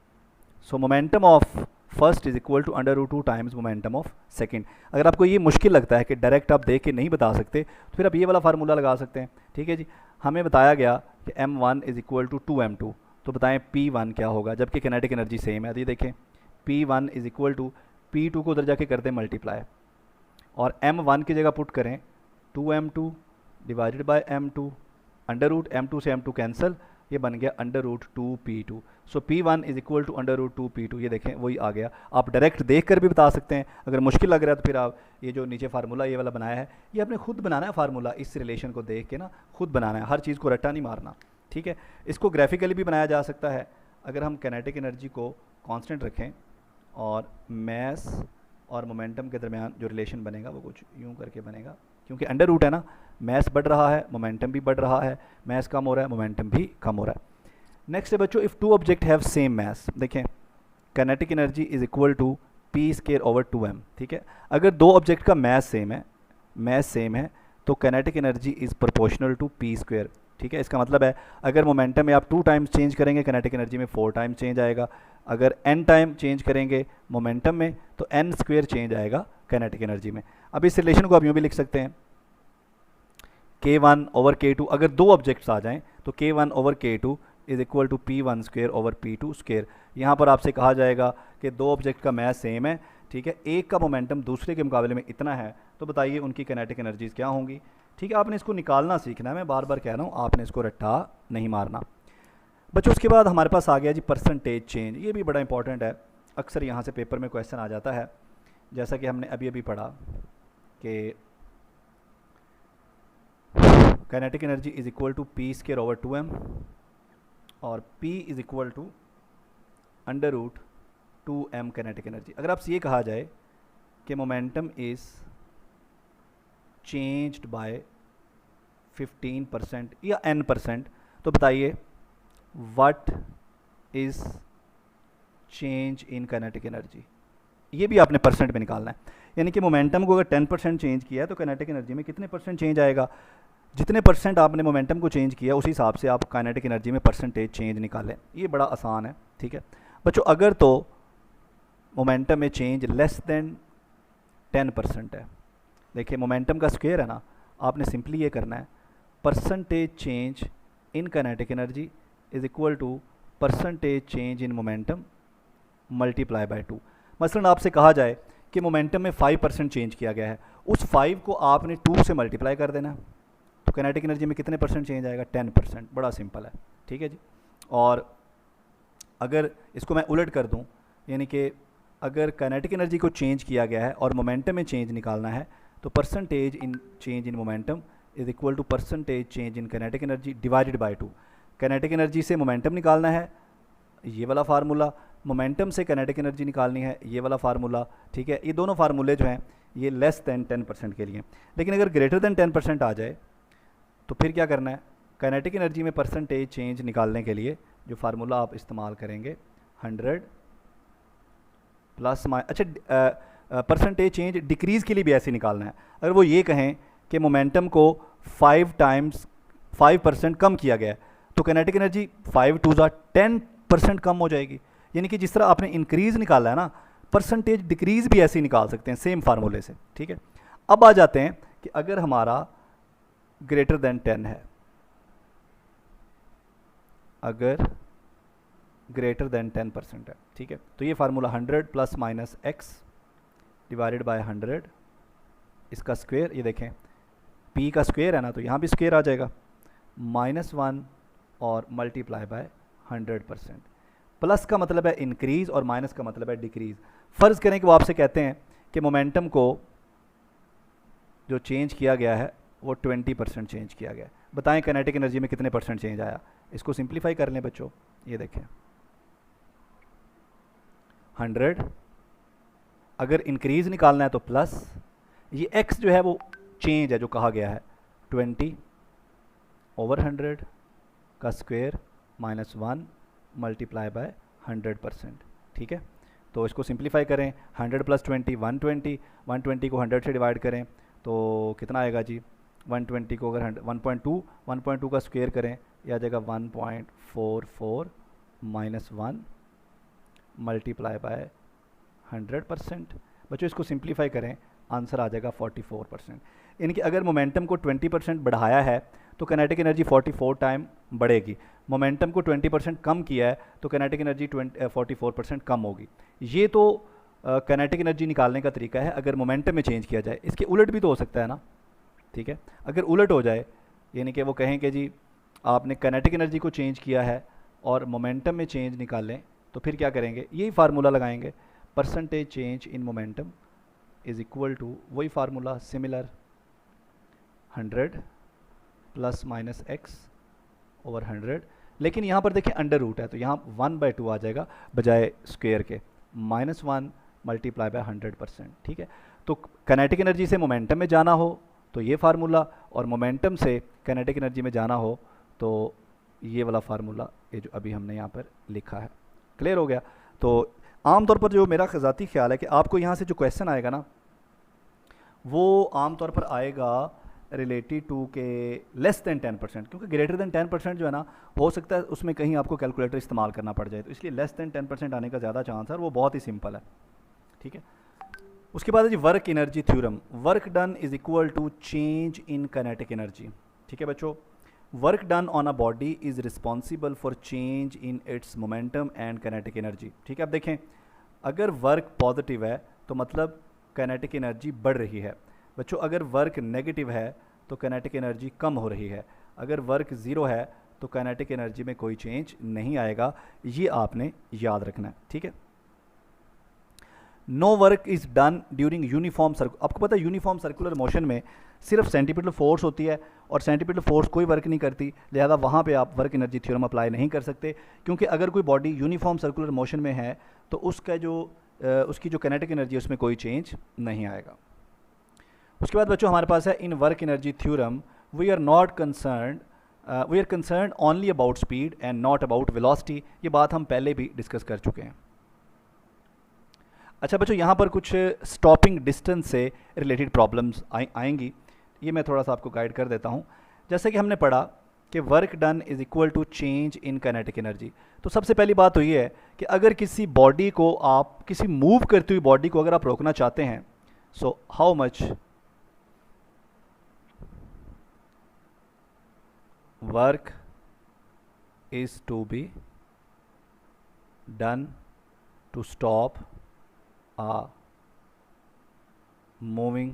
so momentum of first is equal to under root 2 times momentum of second. अगर आपको ये मुश्किल लगता है कि डायरेक्ट आप देख के नहीं बता सकते तो फिर आप ये वाला फार्मूला लगा सकते हैं। ठीक है जी, हमें बताया गया कि m1 is equal to 2m2, तो बताएं p1 क्या होगा, जबकि काइनेटिक एनर्जी सेम है। ये देखें p1 is equal to p2 को उधर जाके करते हैं मल्टीप्लाई, और m1 की जगह पुट करें 2m2 divided by m2, under root m2 से m2 कैंसिल, ये बन गया √2p2। So P1 is equal to √2p2। ये देखें वही आ गया। आप डायरेक्ट देख कर भी बता सकते हैं, अगर मुश्किल लग रहा है तो फिर आप ये जो नीचे फार्मूला ये वाला बनाया है, ये आपने खुद बनाना है फार्मूला, इस रिलेशन को देख के ना खुद बनाना है, हर चीज़ को रट्टा नहीं मारना, ठीक है। इसको ग्राफिकली भी बनाया जा सकता है। अगर हम काइनेटिक एनर्जी को कांस्टेंट रखें और मैस और मोमेंटम के दरमियान जो रिलेशन बनेगा वो कुछ यूँ करके बनेगा, क्योंकि अंडर रूट है ना, मैस बढ़ रहा है, मोमेंटम भी बढ़ रहा है, मैस कम हो रहा है, मोमेंटम भी कम हो रहा है। नेक्स्ट है बच्चों, if two object have same mass, देखें kinetic energy is equal to p²/2m, ठीक है। अगर दो ऑब्जेक्ट का मैस सेम है तो kinetic energy is proportional to p², ठीक है। इसका मतलब है अगर मोमेंटम में आप 2 टाइम्स चेंज करेंगे, काइनेटिक एनर्जी में 4 टाइम्स चेंज आएगा। अगर n टाइम चेंज करेंगे मोमेंटम में तो n² चेंज आएगा काइनेटिक एनर्जी में। अब इस रिलेशन को आप यूँ भी लिख सकते हैं, k1/k2। अगर दो ऑब्जेक्ट्स आ जाएं तो k1/k2 is equal to p1²/p2²। यहाँ पर आपसे कहा जाएगा कि दो ऑब्जेक्ट का मैस सेम है, ठीक है, एक का मोमेंटम दूसरे के मुकाबले में इतना है, तो बताइए उनकी काइनेटिक एनर्जीज क्या होंगी, ठीक है। आपने इसको निकालना सीखना है, मैं बार बार कह रहा हूँ, आपने इसको रट्टा नहीं मारना बच्चों। उसके बाद हमारे पास आ गया जी परसेंटेज चेंज। ये भी बड़ा इंपॉर्टेंट है, अक्सर यहाँ से पेपर में क्वेश्चन आ जाता है। जैसा कि हमने अभी पढ़ा कि kinetic energy is equal to p²/2m और p is equal to √2m kinetic energy. अगर आपसे ये कहा जाए कि मोमेंटम इज़ चेंज्ड बाय 15% या n%, तो बताइए what is change in kinetic energy. ये भी आपने परसेंट में निकालना है, यानी कि मोमेंटम को अगर 10% चेंज किया है तो काइनेटिक एनर्जी में कितने % चेंज आएगा। जितने % आपने मोमेंटम को चेंज किया उस हिसाब से आप काइनेटिक एनर्जी में परसेंटेज चेंज निकालें। ये बड़ा आसान है, ठीक है बच्चों। अगर तो मोमेंटम में चेंज लेस देन 10% है, देखिए मोमेंटम का स्क्वायर है ना, आपने सिंपली ये करना है, percentage change in kinetic energy is equal to percentage change in momentum multiply by 2। मसलन आपसे कहा जाए कि मोमेंटम में 5% चेंज किया गया है, उस 5 को आपने 2 से मल्टीप्लाई कर देना, तो काइनेटिक एनर्जी में कितने % चेंज आएगा, 10%। बड़ा सिंपल है, ठीक है जी। और अगर इसको मैं उलट कर दूं, यानी कि अगर काइनेटिक एनर्जी को चेंज किया गया है और मोमेंटम में चेंज निकालना है, तो percentage in change in momentum is equal to percentage change in kinetic energy divided by 2। Kinetic energy से मोमेंटम निकालना है, ये वाला फार्मूला, मोमेंटम से काइनेटिक एनर्जी निकालनी है, ये वाला फार्मूला, ठीक है। ये दोनों फार्मूले जो हैं ये लेस दैन 10% के लिए, लेकिन अगर ग्रेटर दैन 10% आ जाए तो फिर क्या करना है, काइनेटिक एनर्जी में परसेंटेज चेंज निकालने के लिए जो फार्मूला आप इस्तेमाल करेंगे 100 प्लस अच्छा परसेंटेज चेंज डिक्रीज़ के लिए भी ऐसे निकालना है। अगर वो ये कहें कि मोमेंटम को 5% कम किया गया है, तो काइनेटिक एनर्जी 5 2 10% कम हो जाएगी। यानी कि जिस तरह आपने इंक्रीज़ निकाला है ना, परसेंटेज डिक्रीज़ भी ऐसे ही निकाल सकते हैं सेम फार्मूले से, ठीक है। अब आ जाते हैं कि अगर हमारा ग्रेटर देन 10 है, अगर ग्रेटर देन 10% है, ठीक है, तो ये formula 100 plus minus x divided by 100 इसका स्क्वायर, ये देखें p का स्क्वायर है ना, तो यहाँ भी स्क्वायर आ जाएगा, -1 और मल्टीप्लाई बाय 100%। प्लस का मतलब है इंक्रीज़ और माइनस का मतलब है डिक्रीज़। फ़र्ज़ करें कि वो आपसे कहते हैं कि मोमेंटम को जो चेंज किया गया है वो 20% चेंज किया गया है, बताएं काइनेटिक एनर्जी में कितने % चेंज आया। इसको सिंप्लीफाई कर लें बच्चों, ये देखें 100, अगर इंक्रीज़ निकालना है तो प्लस, ये x जो है वो चेंज है जो कहा गया है, 20/100 का स्क्वायर -1 मल्टीप्लाई बाय 100%, ठीक है। तो इसको सिंप्लीफाई करें, 100 प्लस 20 120, 120 को 100 से डिवाइड करें तो कितना आएगा जी, 120 को अगर 1.2 का स्क्वायर करें, यह आ जाएगा 1.44 -1 मल्टीप्लाई बाय 100%। बच्चों इसको सिंप्लीफाई करें, आंसर आ जाएगा 44%। यानी कि अगर मोमेंटम को 20% बढ़ाया है तो काइनेटिक एनर्जी 44 टाइम बढ़ेगी, मोमेंटम को 20% कम किया है तो काइनेटिक एनर्जी 44% कम होगी। ये तो काइनेटिक एनर्जी निकालने का तरीका है अगर मोमेंटम में चेंज किया जाए। इसके उलट भी तो हो सकता है ना, ठीक है। अगर उलट हो जाए, यानी कि वो कहें कि जी आपने काइनेटिक एनर्जी को चेंज किया है और मोमेंटम में चेंज निकालें तो फिर क्या करेंगे, यही फार्मूला लगाएंगे, percentage change in momentum is equal to वही formula similar 100 plus minus X over 100, लेकिन यहाँ पर देखिए अंडर रूट है तो यहाँ 1/2 आ जाएगा बजाय स्क्वेयर के, -1 मल्टीप्लाई बाय 100%। ठीक है, तो काइनेटिक एनर्जी से मोमेंटम में जाना हो तो ये फार्मूला, और मोमेंटम से काइनेटिक एनर्जी में जाना हो तो ये वाला फार्मूला, ये जो अभी हमने यहाँ पर लिखा है। क्लियर हो गया। तो आमतौर पर जो मेरा ज़ाती ख्याल है कि आपको यहाँ से जो क्वेश्चन आएगा ना वो आमतौर पर आएगा रिलेटेड टू के लेस देन 10%, क्योंकि ग्रेटर देन 10% जो है ना हो सकता है उसमें कहीं आपको कैलकुलेटर इस्तेमाल करना पड़ जाए, तो इसलिए लेस देन 10% आने का ज़्यादा चांस है और वो बहुत ही सिंपल है। ठीक है, उसके बाद है जी work energy theorem. Work done is equal to change in kinetic energy. ठीक है बच्चों, work done on a body is responsible for change in its momentum and kinetic energy. ठीक है, अब देखें अगर वर्क पॉजिटिव है तो मतलब काइनेटिक एनर्जी बढ़ रही है बच्चों, अगर वर्क नेगेटिव है तो काइनेटिक एनर्जी कम हो रही है, अगर वर्क ज़ीरो है तो काइनेटिक एनर्जी में कोई चेंज नहीं आएगा, ये आपने याद रखना है। ठीक है, no work is done during uniform circular. आपको पता है यूनिफॉर्म सर्कुलर मोशन में सिर्फ सेंटीपिटल फोर्स होती है और सेंटीपिटल फोर्स कोई वर्क नहीं करती, लिहाजा वहाँ पे आप वर्क एनर्जी थ्योरम अप्लाई नहीं कर सकते, क्योंकि अगर कोई बॉडी यूनिफॉर्म सर्कुलर मोशन में है तो उसका जो उसकी जो काइनेटिक एनर्जी है उसमें कोई चेंज नहीं आएगा। उसके बाद बच्चों हमारे पास है in work energy theorem we are concern only about speed and not about velocity. ये बात हम पहले भी डिस्कस कर चुके हैं। अच्छा बच्चों, यहाँ पर कुछ स्टॉपिंग डिस्टेंस से रिलेटेड प्रॉब्लम्स आएंगी, ये मैं थोड़ा सा आपको गाइड कर देता हूँ। जैसे कि हमने पढ़ा कि work done is equal to change in kinetic energy, तो सबसे पहली बात तो ये है कि अगर किसी बॉडी को आप, किसी मूव करती हुई बॉडी को अगर आप रोकना चाहते हैं, so how much work is to be done to stop a moving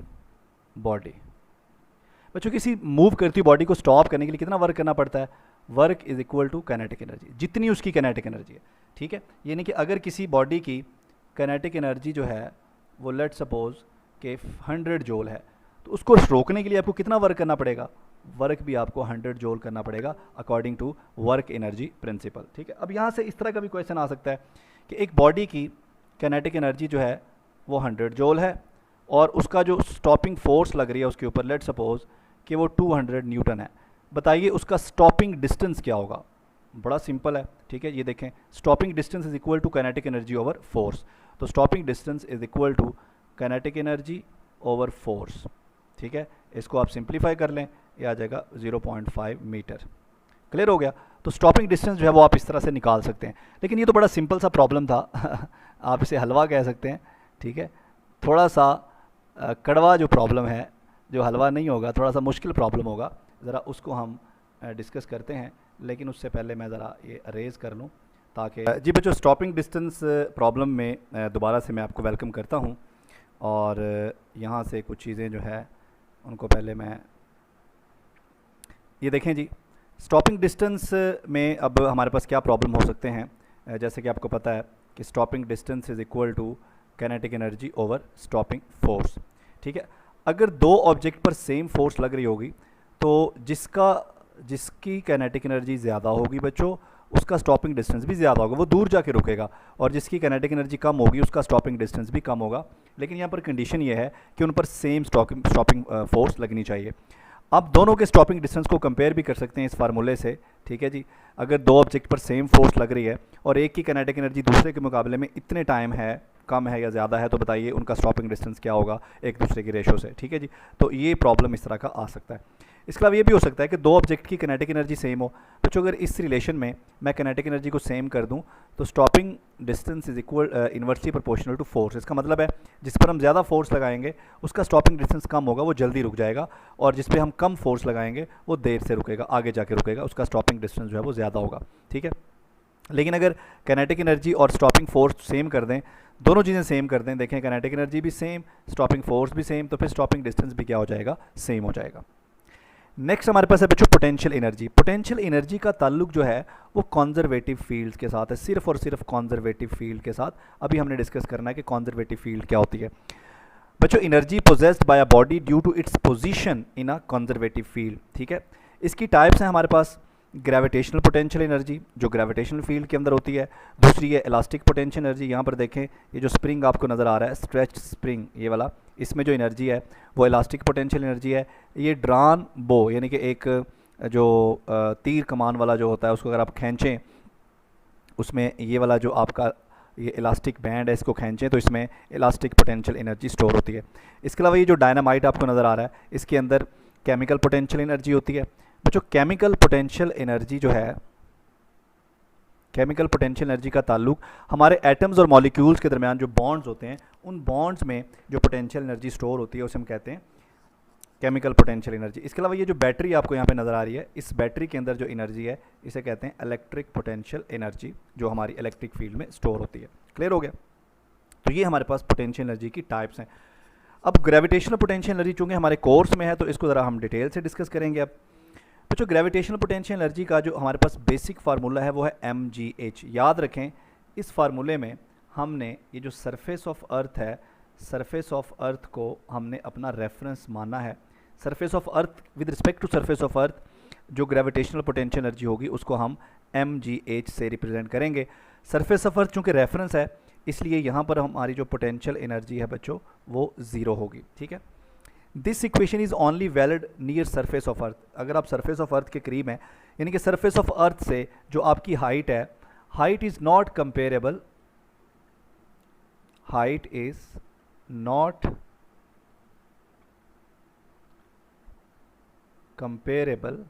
body। बच्चों किसी मूव करती बॉडी को स्टॉप करने के लिए कितना वर्क करना पड़ता है, work is equal to kinetic energy, जितनी उसकी काइनेटिक एनर्जी है। ठीक है, यानी कि अगर किसी बॉडी की काइनेटिक एनर्जी जो है वो लेट सपोज के 100 जूल है, तो उसको रोकने के लिए आपको कितना वर्क करना पड़ेगा, वर्क भी आपको 100 जूल करना पड़ेगा according to work energy principle. ठीक है, अब यहाँ से इस तरह का भी क्वेश्चन आ सकता है कि एक बॉडी की काइनेटिक एनर्जी जो है वो 100 जूल है और उसका जो स्टॉपिंग फोर्स लग रही है उसके ऊपर लेट सपोज कि वो 200 न्यूटन है, बताइए उसका स्टॉपिंग डिस्टेंस क्या होगा। बड़ा सिंपल है। ठीक है, ये देखें stopping distance is equal to kinetic energy over force, तो stopping distance is equal to kinetic energy over force. ठीक है, इसको आप सिंप्लीफाई कर लें, ये आ जाएगा 0.5 मीटर। क्लियर हो गया। तो स्टॉपिंग डिस्टेंस जो है वो आप इस तरह से निकाल सकते हैं, लेकिन ये तो बड़ा सिंपल सा प्रॉब्लम था आप इसे हलवा कह सकते हैं। ठीक है, थोड़ा सा कड़वा जो प्रॉब्लम है, जो हलवा नहीं होगा, थोड़ा सा मुश्किल प्रॉब्लम होगा, ज़रा उसको हम डिस्कस करते हैं, लेकिन उससे पहले मैं ज़रा ये अरेज कर लूँ ताकि जी बच्चों स्टॉपिंग डिस्टेंस प्रॉब्लम में दोबारा से मैं आपको वेलकम करता हूँ। और यहाँ से कुछ चीज़ें जो है उनको पहले मैं, ये देखें जी स्टॉपिंग डिस्टेंस में अब हमारे पास क्या प्रॉब्लम हो सकते हैं। जैसे कि आपको पता है कि stopping distance is equal to kinetic energy over stopping force. ठीक है, अगर दो ऑब्जेक्ट पर सेम फोर्स लग रही होगी तो जिसकी काइनेटिक एनर्जी ज़्यादा होगी बच्चों उसका स्टॉपिंग डिस्टेंस भी ज़्यादा होगा, वो दूर जाके रुकेगा, और जिसकी काइनेटिक एनर्जी कम होगी उसका स्टॉपिंग डिस्टेंस भी कम होगा। लेकिन यहाँ पर कंडीशन ये है कि उन पर सेम स्टॉपिंग फोर्स लगनी चाहिए। आप दोनों के स्टॉपिंग डिस्टेंस को कंपेयर भी कर सकते हैं इस फार्मूले से। ठीक है जी, अगर दो ऑब्जेक्ट पर सेम फोर्स लग रही है और एक की काइनेटिक एनर्जी दूसरे के मुकाबले में इतने टाइम है, कम है या ज़्यादा है, तो बताइए उनका स्टॉपिंग डिस्टेंस क्या होगा एक दूसरे की रेशो से। ठीक है जी, तो ये प्रॉब्लम इस तरह का आ सकता है। इसके अलावा ये भी हो सकता है कि दो ऑब्जेक्ट की काइनेटिक एनर्जी सेम हो, बच्चों अगर इस रिलेशन में मैं काइनेटिक एनर्जी को सेम कर दूं तो stopping distance is equal inversely proportional to force. इसका मतलब है जिस पर हम ज़्यादा फोर्स लगाएंगे उसका स्टॉपिंग डिस्टेंस कम होगा, वो जल्दी रुक जाएगा, और जिस पर हम कम फोर्स लगाएंगे वो देर से रुकेगा, आगे जाके रुकेगा, उसका स्टॉपिंग डिस्टेंस जो है वो ज़्यादा होगा। ठीक है, लेकिन अगर काइनेटिक एनर्जी और स्टॉपिंग फोर्स सेम कर दें, दोनों चीज़ें सेम कर दें, देखें काइनेटिक एनर्जी भी सेम, स्टॉपिंग फोर्स भी सेम, तो फिर स्टॉपिंग डिस्टेंस भी क्या हो जाएगा, सेम हो जाएगा। नेक्स्ट हमारे पास है बच्चों पोटेंशियल एनर्जी। पोटेंशियल एनर्जी का ताल्लुक जो है वो कॉन्जर्वेटिव फील्ड के साथ है, सिर्फ और सिर्फ कॉन्जर्वेटिव फील्ड के साथ। अभी हमने डिस्कस करना है कि कॉन्जर्वेटिव फील्ड क्या होती है। बच्चों energy possessed by a body due to its position in a conservative field, ठीक है। इसकी टाइप्स हैं हमारे पास ग्रेविटेशनल पोटेंशियल एनर्जी जो ग्रेविटेशनल फील्ड के अंदर होती है, दूसरी है इलास्टिक पोटेंशियल एनर्जी। यहाँ पर देखें ये जो स्प्रिंग आपको नज़र आ रहा है, स्ट्रेच्ड स्प्रिंग ये वाला, इसमें जो एनर्जी है वो इलास्टिक पोटेंशियल एनर्जी है। ये ड्रान बो यानी कि एक जो तीर कमान वाला जो होता है उसको अगर आप खींचें, उसमें ये वाला जो आपका ये इलास्टिक बैंड है इसको खींचें तो इसमें इलास्टिक पोटेंशियल एनर्जी स्टोर होती है। इसके अलावा ये जो डायनामाइट आपको नज़र आ रहा है इसके अंदर केमिकल पोटेंशियल एनर्जी होती है। बच्चों केमिकल पोटेंशियल एनर्जी जो है, केमिकल पोटेंशियल एनर्जी का ताल्लुक हमारे एटम्स और मॉलिक्यूल्स के दरमियान जो बॉन्ड्स होते हैं उन बॉन्ड्स में जो पोटेंशियल एनर्जी स्टोर होती है उसे हम कहते हैं केमिकल पोटेंशियल एनर्जी। इसके अलावा ये जो बैटरी आपको यहाँ पे नज़र आ रही है, इस बैटरी के अंदर जो एनर्जी है इसे कहते हैं इलेक्ट्रिक पोटेंशियल एनर्जी, जो हमारी इलेक्ट्रिक फील्ड में स्टोर होती है। क्लियर हो गया? तो ये हमारे पास पोटेंशियल एनर्जी की टाइप्स हैं। अब ग्रेविटेशनल पोटेंशियल एनर्जी चूँकि हमारे कोर्स में है तो इसको ज़रा हम डिटेल से डिस्कस करेंगे। अब बच्चों ग्रेविटेशनल पोटेंशियल एनर्जी का जो हमारे पास बेसिक फार्मूला है वो है mgh। याद रखें इस फार्मूले में हमने ये जो सरफेस ऑफ अर्थ है, सरफेस ऑफ अर्थ को हमने अपना रेफरेंस माना है। Surface of earth, with respect to surface of earth जो ग्रेविटेशनल पोटेंशियल एनर्जी होगी उसको हम mgh से रिप्रेजेंट करेंगे। सरफेस ऑफ अर्थ चूँकि रेफरेंस है इसलिए यहाँ पर हमारी जो पोटेंशियल एनर्जी है बच्चों वो ज़ीरो होगी, ठीक है। This equation is only valid near surface of अर्थ। अगर आप सरफेस ऑफ अर्थ के करीब हैं, यानी कि सरफेस ऑफ अर्थ से जो आपकी हाइट है, height is not comparable, height is not comparable,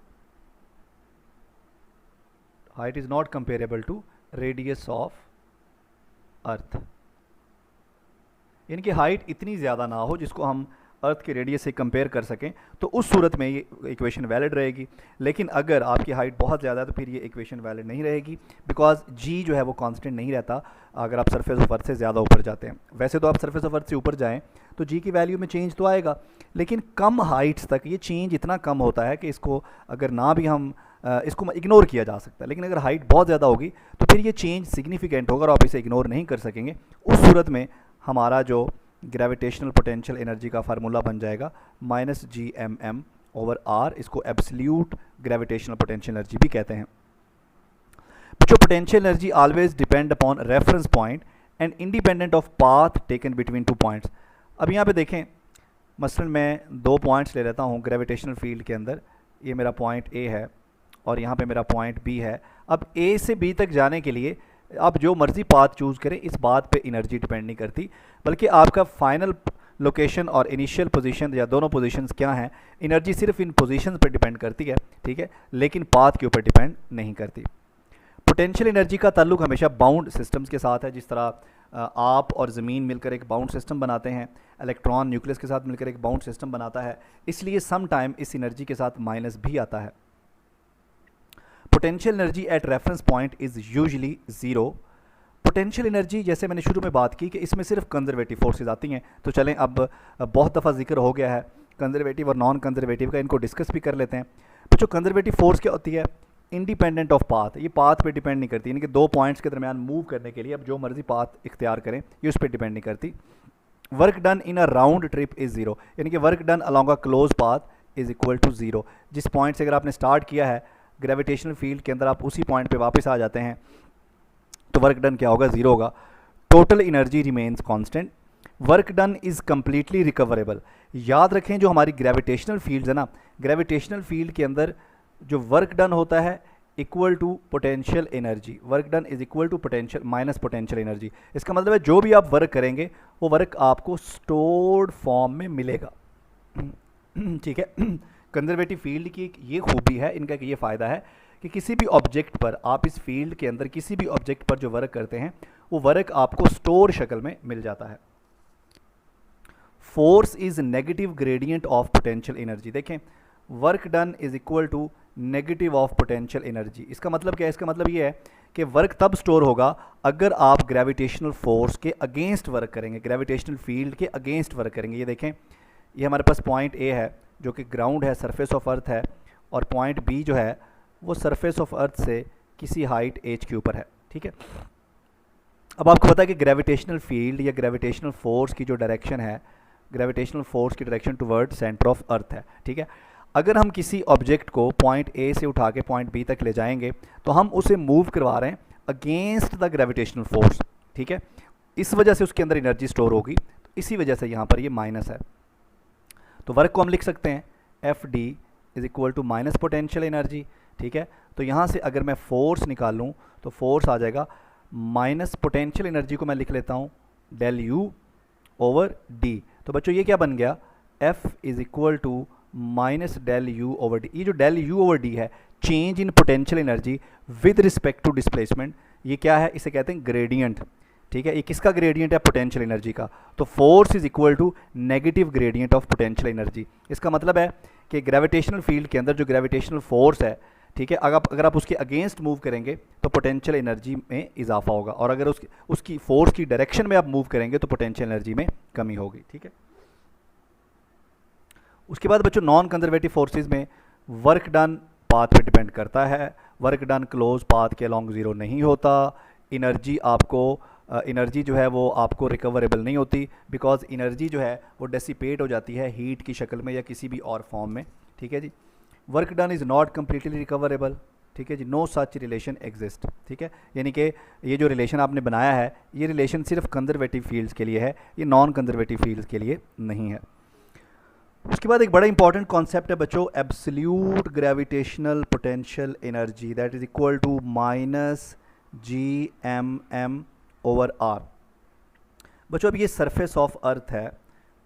height is not comparable to radius of earth. यानी कि हाइट इतनी ज़्यादा ना हो जिसको हम अर्थ के रेडियस से कंपेयर कर सकें, तो उस सूरत में ये इक्वेशन वैलिड रहेगी। लेकिन अगर आपकी हाइट बहुत ज़्यादा है तो फिर ये इक्वेशन वैलिड नहीं रहेगी, बिकॉज जी जो है वो कांस्टेंट नहीं रहता अगर आप सरफेस ऑफ अर्थ से ज़्यादा ऊपर जाते हैं। वैसे तो आप सरफेस ऑफ अर्थ से ऊपर जाएं तो जी की वैल्यू में चेंज तो आएगा, लेकिन कम हाइट्स तक ये चेंज इतना कम होता है कि इसको अगर ना भी हम इसको इग्नोर किया जा सकता है। लेकिन अगर हाइट बहुत ज़्यादा होगी तो फिर ये चेंज सिग्निफिकेंट होगा और आप इसे इग्नोर नहीं कर सकेंगे। उस सूरत में हमारा जो ग्रेविटेशनल पोटेंशियल एनर्जी का फार्मूला बन जाएगा -gmm/r। इसको एब्सोल्यूट ग्रेविटेशनल पोटेंशियल एनर्जी भी कहते हैं। बच्चों potential energy always depend upon reference point and independent of path taken between two points. अब यहाँ पे देखें, मसलन मैं दो पॉइंट्स ले लेता हूँ ग्रेविटेशनल फील्ड के अंदर। ये मेरा पॉइंट ए है और यहाँ पे मेरा पॉइंट बी है। अब ए से बी तक जाने के लिए आप जो मर्ज़ी पाथ चूज़ करें, इस बात पे एनर्जी डिपेंड नहीं करती, बल्कि आपका फाइनल लोकेशन और इनिशियल पोजीशन या दोनों पोजीशंस क्या हैं, एनर्जी सिर्फ इन पोजीशंस पर डिपेंड करती है, ठीक है, लेकिन पाथ के ऊपर डिपेंड नहीं करती। पोटेंशियल एनर्जी का ताल्लुक हमेशा बाउंड सिस्टम्स के साथ है। जिस तरह आप और ज़मीन मिलकर एक बाउंड सिस्टम बनाते हैं, इलेक्ट्रॉन न्यूक्लियस के साथ मिलकर एक बाउंड सिस्टम बनाता है, इसलिए सम टाइम इस एनर्जी के साथ माइनस भी आता है। Potential energy at reference point is usually zero. Potential energy जैसे मैंने शुरू में बात की कि इसमें सिर्फ कंजर्वेटिव फोर्सेस आती हैं, तो चलें अब बहुत दफ़ा जिक्र हो गया है कंजर्वेटिव और नॉन कंजर्वेटिव का, इनको डिस्कस भी कर लेते हैं। तो जो कंजर्वेटिव फोर्स क्या होती है, इंडिपेंडेंट ऑफ पाथ, ये पाथ पे डिपेंड नहीं करती, यानी कि दो पॉइंट्स के दरमियान मूव करने के लिए अब जो मर्जी पाथ इख्तियार करें ये उस पर डिपेंड नहीं करती। Work done in a round trip is zero, यानी कि work done along a close path is equal to zero. जिस पॉइंट से अगर आपने स्टार्ट किया है ग्रेविटेशनल फील्ड के अंदर, आप उसी पॉइंट पे वापस आ जाते हैं तो वर्क डन क्या होगा, ज़ीरो होगा। Total energy remains constant. Work done is completely recoverable. याद रखें जो हमारी ग्रेविटेशनल फील्ड है ना, ग्रेविटेशनल फील्ड के अंदर जो वर्क डन होता है equal to potential energy, work done is equal to potential minus potential energy. इसका मतलब है जो भी आप वर्क करेंगे वो वर्क आपको स्टोर्ड फॉर्म में मिलेगा, ठीक है। कंजर्वेटिव फील्ड की एक ये खूबी है, इनका ये फ़ायदा है कि किसी भी ऑब्जेक्ट पर, आप इस फील्ड के अंदर किसी भी ऑब्जेक्ट पर जो वर्क करते हैं वो वर्क आपको स्टोर शक्ल में मिल जाता है। Force is negative gradient of potential energy. देखें work done is equal to negative of potential energy. इसका मतलब क्या है, इसका मतलब ये है कि वर्क तब स्टोर होगा अगर आप ग्रेविटेशनल फोर्स के अगेंस्ट वर्क करेंगे, ग्रेविटेशनल फील्ड के अगेंस्ट वर्क करेंगे। ये देखें, ये हमारे पास पॉइंट ए है, जो कि ग्राउंड है, सरफेस ऑफ अर्थ है, और पॉइंट बी जो है वो सरफेस ऑफ अर्थ से किसी हाइट h के ऊपर है, ठीक है। अब आपको पता है कि ग्रेविटेशनल फील्ड या ग्रेविटेशनल फोर्स की जो डायरेक्शन है, ग्रेविटेशनल फोर्स की direction toward centre of earth है, ठीक है। अगर हम किसी ऑब्जेक्ट को पॉइंट ए से उठा के पॉइंट बी तक ले जाएंगे तो हम उसे मूव करवा रहे हैं अगेंस्ट द ग्रेविटेशनल फोर्स, ठीक है। इस वजह से उसके अंदर एनर्जी स्टोर होगी, तो इसी वजह से यहाँ पर ये माइनस है। तो वर्क को हम लिख सकते हैं f d is equal to minus potential energy, ठीक है। तो यहाँ से अगर मैं फोर्स निकालूँ तो फोर्स आ जाएगा माइनस पोटेंशियल एनर्जी को मैं लिख लेता हूँ डेल यू ओवर डी। तो बच्चों ये क्या बन गया, f is equal to minus del u over d. ये जो डेल यू ओवर डी है, change in potential energy with respect to displacement, ये क्या है, इसे कहते हैं ग्रेडियंट, ठीक है। ये किसका ग्रेडियंट है, पोटेंशियल एनर्जी का। तो force is equal to negative gradient of potential energy. इसका मतलब है कि ग्रेविटेशनल फील्ड के अंदर जो ग्रेविटेशनल फोर्स है, ठीक है, अगर आप उसके अगेंस्ट मूव करेंगे तो पोटेंशियल एनर्जी में इजाफा होगा, और अगर उसकी फोर्स की डायरेक्शन में आप मूव करेंगे तो पोटेंशियल एनर्जी में कमी होगी, ठीक है। उसके बाद बच्चों नॉन कंजर्वेटिव फोर्सेस में वर्क डन पाथ पे डिपेंड करता है। वर्क डन क्लोज पाथ के अलोंग ज़ीरो नहीं होता। एनर्जी जो है वो आपको रिकवरेबल नहीं होती, बिकॉज एनर्जी जो है वो डेसिपेट हो जाती है हीट की शक्ल में या किसी भी और फॉर्म में, ठीक है जी। Work done is not completely recoverable, ठीक है जी, नो सच रिलेशन एग्जिस्ट, ठीक है। यानी कि ये जो रिलेशन आपने बनाया है, ये रिलेशन सिर्फ कंजर्वेटिव फील्ड्स के लिए है, ये नॉन कंजर्वेटिव फील्ड्स के लिए नहीं है। उसके बाद एक बड़ा इंपॉर्टेंट कॉन्सेप्ट है बच्चों, absolute gravitational potential energy, that is equal to minus g m m over r. बच्चों अब ये सरफेस ऑफ अर्थ है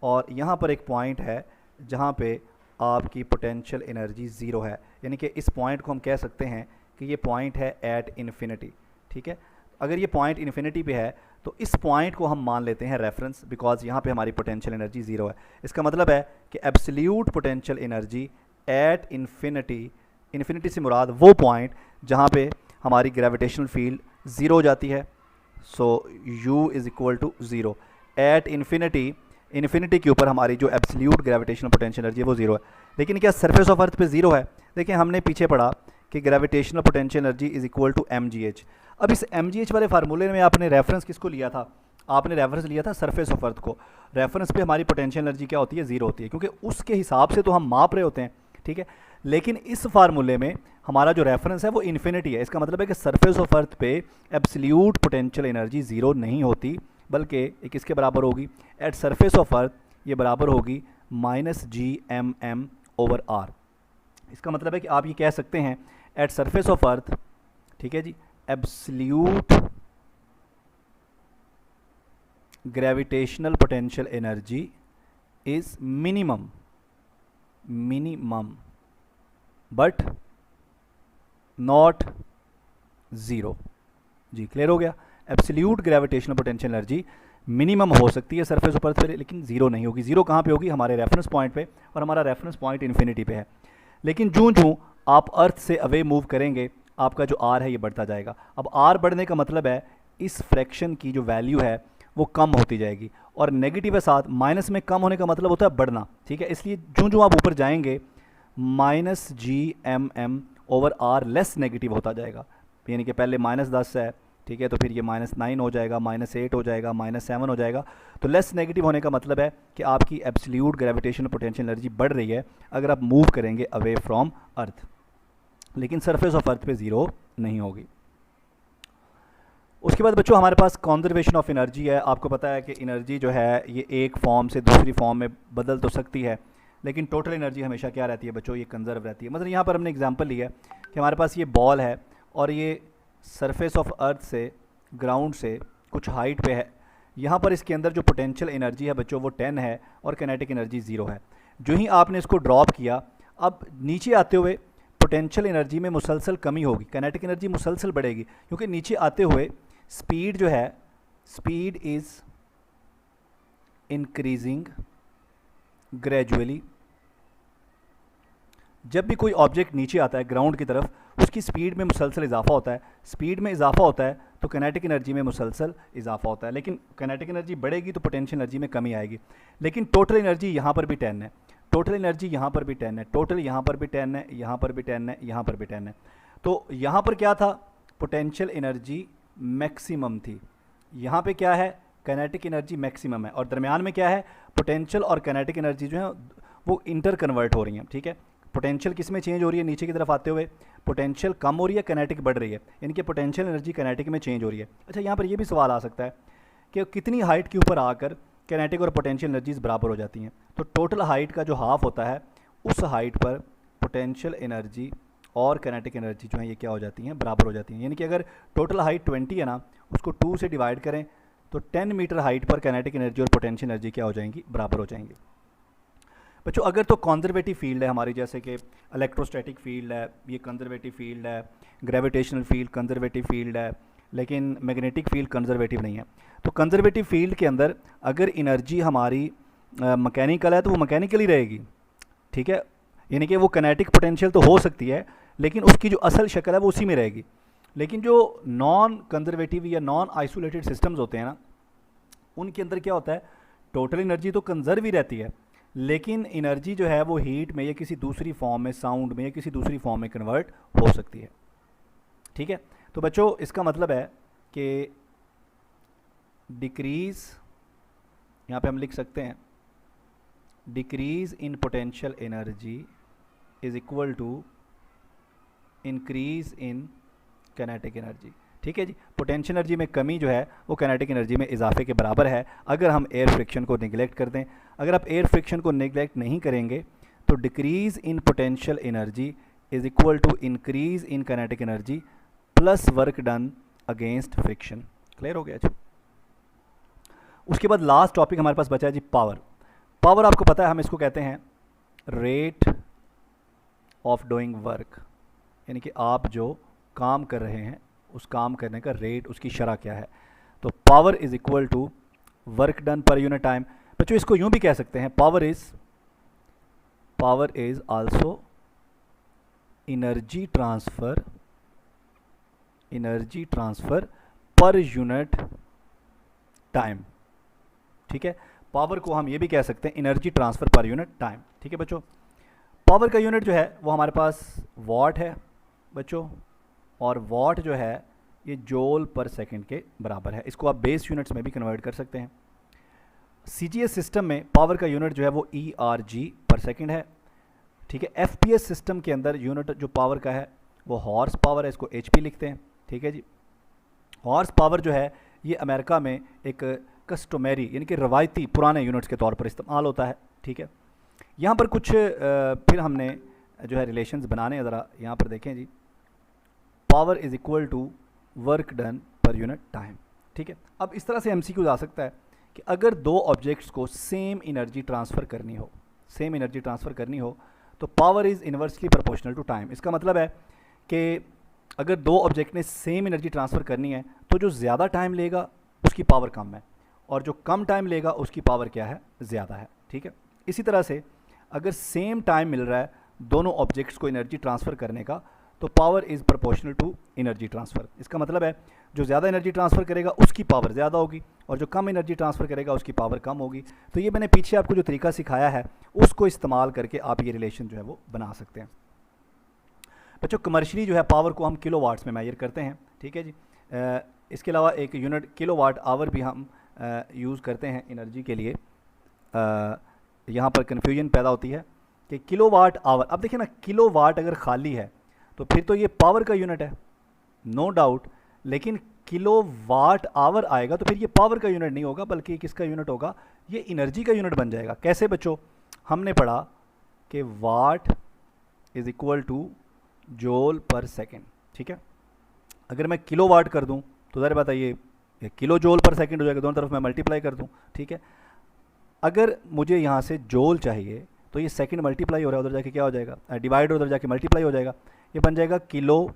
और यहाँ पर एक पॉइंट है जहाँ पे आपकी पोटेंशियल एनर्जी ज़ीरो है, यानी कि इस पॉइंट को हम कह सकते हैं कि ये पॉइंट है एट इन्फिनिटी, ठीक है। अगर ये पॉइंट इन्फिनिटी पे है तो इस पॉइंट को हम मान लेते हैं रेफरेंस, बिकॉज यहाँ पे हमारी पोटेंशियल एनर्जी ज़ीरो है। इसका मतलब है कि absolute potential energy at infinity, infinity से मुराद वो पॉइंट जहाँ पे हमारी ग्रेविटेशनल फील्ड ज़ीरो हो जाती है, so u is equal to zero. At infinity के ऊपर हमारी जो एब्सोल्यूट ग्रेविटेशनल पोटेंशियल एनर्जी है वो ज़ीरो है। लेकिन क्या सरफेस ऑफ अर्थ पे ज़ीरो है? देखिए हमने पीछे पढ़ा कि gravitational potential energy is equal to mgh। अब इस mgh वाले फार्मूले में आपने रेफरेंस किसको लिया था? आपने रेफरेंस लिया था सरफेस ऑफ अर्थ को। रेफरेंस पे हमारी पोटेंशियल एनर्जी क्या होती है? ज़ीरो होती है, क्योंकि उसके हिसाब से तो हम माप रहे होते हैं, ठीक है। लेकिन इस फार्मूले में हमारा जो रेफरेंस है वो इन्फिनिटी है। इसका मतलब है कि सरफेस ऑफ अर्थ पे एब्सोल्यूट पोटेंशियल एनर्जी ज़ीरो नहीं होती, बल्कि ये किसके बराबर होगी? एट सरफेस ऑफ अर्थ ये बराबर होगी minus g m m over r. इसका मतलब है कि आप ये कह सकते हैं एट सरफेस ऑफ अर्थ, ठीक है जी, absolute gravitational potential energy is minimum but not zero. जी क्लियर हो गया? Absolute gravitational potential energy minimum हो सकती है सरफेस ऑफ अर्थ पे, लेकिन ज़ीरो नहीं होगी। ज़ीरो कहाँ पे होगी? हमारे रेफरेंस पॉइंट पे, और हमारा रेफरेंस पॉइंट इन्फिनिटी पे है। लेकिन जूँ आप अर्थ से अवे मूव करेंगे आपका जो आर है ये बढ़ता जाएगा। अब आर बढ़ने का मतलब है इस फ्रैक्शन की जो वैल्यू है वो कम होती जाएगी, और नेगेटिव के साथ माइनस में कम होने का मतलब होता है बढ़ना, ठीक है। इसलिए जूँ आप ऊपर जाएंगे minus g m m over r less negative होता जाएगा। यानी कि पहले -10 है, ठीक है, तो फिर ये -9 हो जाएगा, -8 हो जाएगा, -7 हो जाएगा। तो लेस नेगेटिव होने का मतलब है कि आपकी एब्सोल्यूट ग्रेविटेशनल पोटेंशियल एनर्जी बढ़ रही है अगर आप मूव करेंगे अवे फ्रॉम अर्थ, लेकिन सरफेस ऑफ अर्थ पे ज़ीरो नहीं होगी। उसके बाद बच्चों हमारे पास कंजर्वेशन ऑफ एनर्जी है। आपको पता है कि एनर्जी जो है ये एक फॉर्म से दूसरी फॉर्म में बदल तो सकती है, लेकिन टोटल एनर्जी हमेशा क्या रहती है बच्चों? ये कंजर्व रहती है। मतलब यहाँ पर हमने एग्जांपल लिया कि हमारे पास ये बॉल है और ये सरफेस ऑफ अर्थ से, ग्राउंड से कुछ हाइट पे है। यहाँ पर इसके अंदर जो पोटेंशियल एनर्जी है बच्चों वो 10 है और काइनेटिक एनर्जी 0 है। जो ही आपने इसको ड्रॉप किया, अब नीचे आते हुए पोटेंशियल एनर्जी में मुसलसल कमी होगी, काइनेटिक एनर्जी मुसलसल बढ़ेगी, क्योंकि नीचे आते हुए स्पीड जो है, स्पीड इज़ इंक्रीजिंग ग्रेजुअली। जब भी कोई ऑब्जेक्ट नीचे आता है ग्राउंड की तरफ, उसकी स्पीड में मुसलसल इजाफा होता है। स्पीड में इजाफा होता है तो काइनेटिक एनर्जी में मुसलसल इजाफा होता है। लेकिन काइनेटिक एनर्जी बढ़ेगी तो पोटेंशियल एनर्जी में कमी आएगी। लेकिन टोटल एनर्जी यहाँ पर भी 10 है। टोटल एनर्जी यहाँ पर भी 10 है, टोटल यहाँ पर भी 10 है, यहाँ पर भी 10 है, यहाँ पर भी 10 है। तो यहाँ पर क्या था, पोटेंशियल एनर्जी मैक्सिमम थी, यहाँ पे क्या है, काइनेटिक एनर्जी मैक्सिमम है, और दरमियान में क्या है, पोटेंशियल और काइनेटिक एनर्जी जो है वो इंटर कन्वर्ट हो रही हैं। ठीक है, पोटेंशियल किस में चेंज हो रही है, नीचे की तरफ आते हुए पोटेंशियल कम हो रही है, काइनेटिक बढ़ रही है, यानी कि पोटेंशियल एनर्जी काइनेटिक में चेंज हो रही है। अच्छा, यहाँ पर ये भी सवाल आ सकता है कि कितनी हाइट के ऊपर आकर काइनेटिक और पोटेंशियल एनर्जीज बराबर हो जाती हैं। तो टोटल हाइट का जो हाफ होता है उस हाइट पर पोटेंशियल एनर्जी और काइनेटिक एनर्जी जो है ये क्या हो जाती हैं, बराबर हो जाती हैं। यानी कि अगर टोटल हाइट 20 है ना, उसको 2 से डिवाइड करें तो 10 मीटर हाइट पर काइनेटिक एनर्जी और पोटेंशियल एनर्जी क्या हो जाएंगी, बराबर हो जाएंगी। बच्चों अगर तो कंजर्वेटिव फील्ड है हमारी, जैसे कि इलेक्ट्रोस्टैटिक फील्ड है, ये कंजर्वेटिव फील्ड है, ग्रेविटेशनल फील्ड कंजर्वेटिव फील्ड है, लेकिन मैग्नेटिक फील्ड कंजर्वेटिव नहीं है। तो कंजर्वेटिव फील्ड के अंदर अगर एनर्जी हमारी मैकेनिकल है तो वो मैकेनिकल ही रहेगी। ठीक है, यानी कि वो काइनेटिक पोटेंशियल तो हो सकती है लेकिन उसकी जो असल शक्ल है वो उसी में रहेगी। लेकिन जो नॉन कंजर्वेटिव या नॉन आइसोलेटेड सिस्टम्स होते हैं ना, उनके अंदर क्या होता है, टोटल एनर्जी तो कंजर्व ही रहती है लेकिन एनर्जी जो है वो हीट में या किसी दूसरी फॉर्म में, साउंड में या किसी दूसरी फॉर्म में कन्वर्ट हो सकती है। ठीक है, तो बच्चों इसका मतलब है कि डिक्रीज़, यहाँ पे हम लिख सकते हैं decrease in potential energy is equal to increase in kinetic energy. ठीक है जी, पोटेंशियल एनर्जी में कमी जो है वो काइनेटिक एनर्जी में इजाफे के बराबर है अगर हम एयर फ्रिक्शन को निगलेक्ट कर दें। अगर आप एयर फ्रिक्शन को निगलेक्ट नहीं करेंगे तो decrease in potential energy is equal to increase in kinetic energy plus work done against friction. Clear हो गया जी। उसके बाद लास्ट टॉपिक हमारे पास बचा है जी पावर। पावर आपको पता है हम इसको कहते हैं रेट ऑफ डूइंग वर्क, यानी कि आप जो काम कर रहे हैं उस काम करने का रेट, उसकी शरह क्या है। तो power is equal to work done per unit time. बच्चों इसको यूं भी कह सकते हैं power is also energy transfer per unit time. ठीक है, पावर को हम ये भी कह सकते हैं energy transfer per unit time. ठीक है बच्चों, पावर का यूनिट जो है वो हमारे पास वॉट है बच्चों, और वॉट जो है ये जूल पर सेकंड के बराबर है। इसको आप बेस यूनिट्स में भी कन्वर्ट कर सकते हैं। सीजीएस सिस्टम में पावर का यूनिट जो है वो ERG पर सेकंड है। ठीक है, FPS सिस्टम के अंदर यूनिट जो पावर का है वो हॉर्स पावर है, इसको HP लिखते हैं। ठीक है जी, हॉर्स पावर जो है ये अमेरिका में एक कस्टमरी यानी कि रवायती पुराने यूनिट्स के तौर पर इस्तेमाल होता है। ठीक है, यहाँ पर कुछ फिर हमने जो है रिलेशंस बनाने, ज़रा यहाँ पर देखें जी, power is equal to work done per unit time. ठीक है, अब इस तरह से MCQ आ सकता है कि अगर दो ऑब्जेक्ट्स को सेम एनर्जी ट्रांसफ़र करनी हो तो power is inversely proportional to time. इसका मतलब है कि अगर दो ऑब्जेक्ट ने सेम एनर्जी ट्रांसफ़र करनी है तो जो ज़्यादा टाइम लेगा उसकी पावर कम है और जो कम टाइम लेगा उसकी पावर क्या है, ज़्यादा है। ठीक है, इसी तरह से अगर सेम टाइम मिल रहा है दोनों ऑब्जेक्ट्स को एनर्जी ट्रांसफ़र करने का तो power is proportional to energy transfer. इसका मतलब है जो ज़्यादा एनर्जी ट्रांसफ़र करेगा उसकी पावर ज़्यादा होगी और जो कम एनर्जी ट्रांसफ़र करेगा उसकी पावर कम होगी। तो ये मैंने पीछे आपको जो तरीका सिखाया है उसको इस्तेमाल करके आप ये रिलेशन जो है वो बना सकते हैं। बच्चों कमर्शियली जो है पावर को हम किलोवाट्स में मेजर करते हैं। ठीक है जी, इसके अलावा एक यूनिट किलोवाट आवर भी हम यूज़ करते हैं एनर्जी के लिए। यहाँ पर कन्फ्यूजन पैदा होती है कि किलोवाट आवर, अब देखिए ना किलोवाट अगर खाली है तो फिर तो ये पावर का यूनिट है नो डाउट, लेकिन किलोवाट आवर आएगा तो फिर ये पावर का यूनिट नहीं होगा बल्कि किसका यूनिट होगा, ये एनर्जी का यूनिट बन जाएगा। कैसे बच्चों, हमने पढ़ा कि what is equal two joule पर सेकेंड। ठीक है, अगर मैं किलोवाट कर दूं तो ज़रा बताइए ये किलो जूल पर सेकेंड हो जाएगा, दोनों तरफ मैं मल्टीप्लाई कर दूं। ठीक है, अगर मुझे यहाँ से जूल चाहिए तो ये सेकंड मल्टीप्लाई हो रहा है, उधर जाके क्या हो जाएगा, डिवाइड, उधर जाके मल्टीप्लाई हो जाएगा, ये बन जाएगा किलो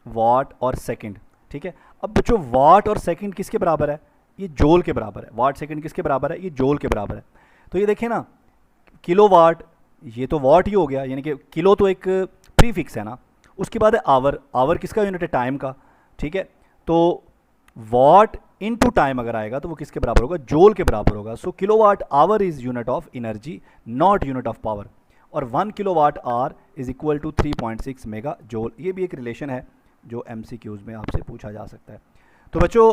वाट और सेकंड। ठीक है, अब बच्चों वाट और सेकंड किसके बराबर है, ये जूल के बराबर है। वाट सेकंड किसके बराबर है, ये जूल के बराबर है। तो ये देखें ना किलो वाट, ये तो वाट ही हो गया, यानी कि किलो तो एक प्रीफिक्स है ना, उसके बाद है आवर, आवर किसका यूनिट है, टाइम का। ठीक है, तो वाट इनटू टाइम अगर आएगा तो वो किसके बराबर होगा, जूल के बराबर होगा। So kilowatt hour is unit of energy, not unit of power. और 1 kilowatt hour is equal to 3.6 mega joule. ये भी एक रिलेशन है जो MCQs में आपसे पूछा जा सकता है। तो बच्चों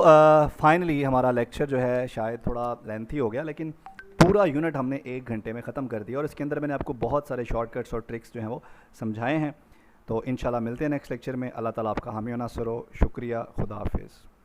फाइनली हमारा लेक्चर जो है शायद थोड़ा लेंथी हो गया, लेकिन पूरा यूनिट हमने 1 घंटे में ख़त्म कर दिया और इसके अंदर मैंने आपको बहुत सारे शॉर्टकट्स और ट्रिक्स जो हैं वो समझाए हैं। तो इंशाल्लाह मिलते हैं नेक्स्ट लेक्चर में। अल्लाह ताला आपका हामी व नासिर हो। शुक्रिया, खुदा हाफिज़।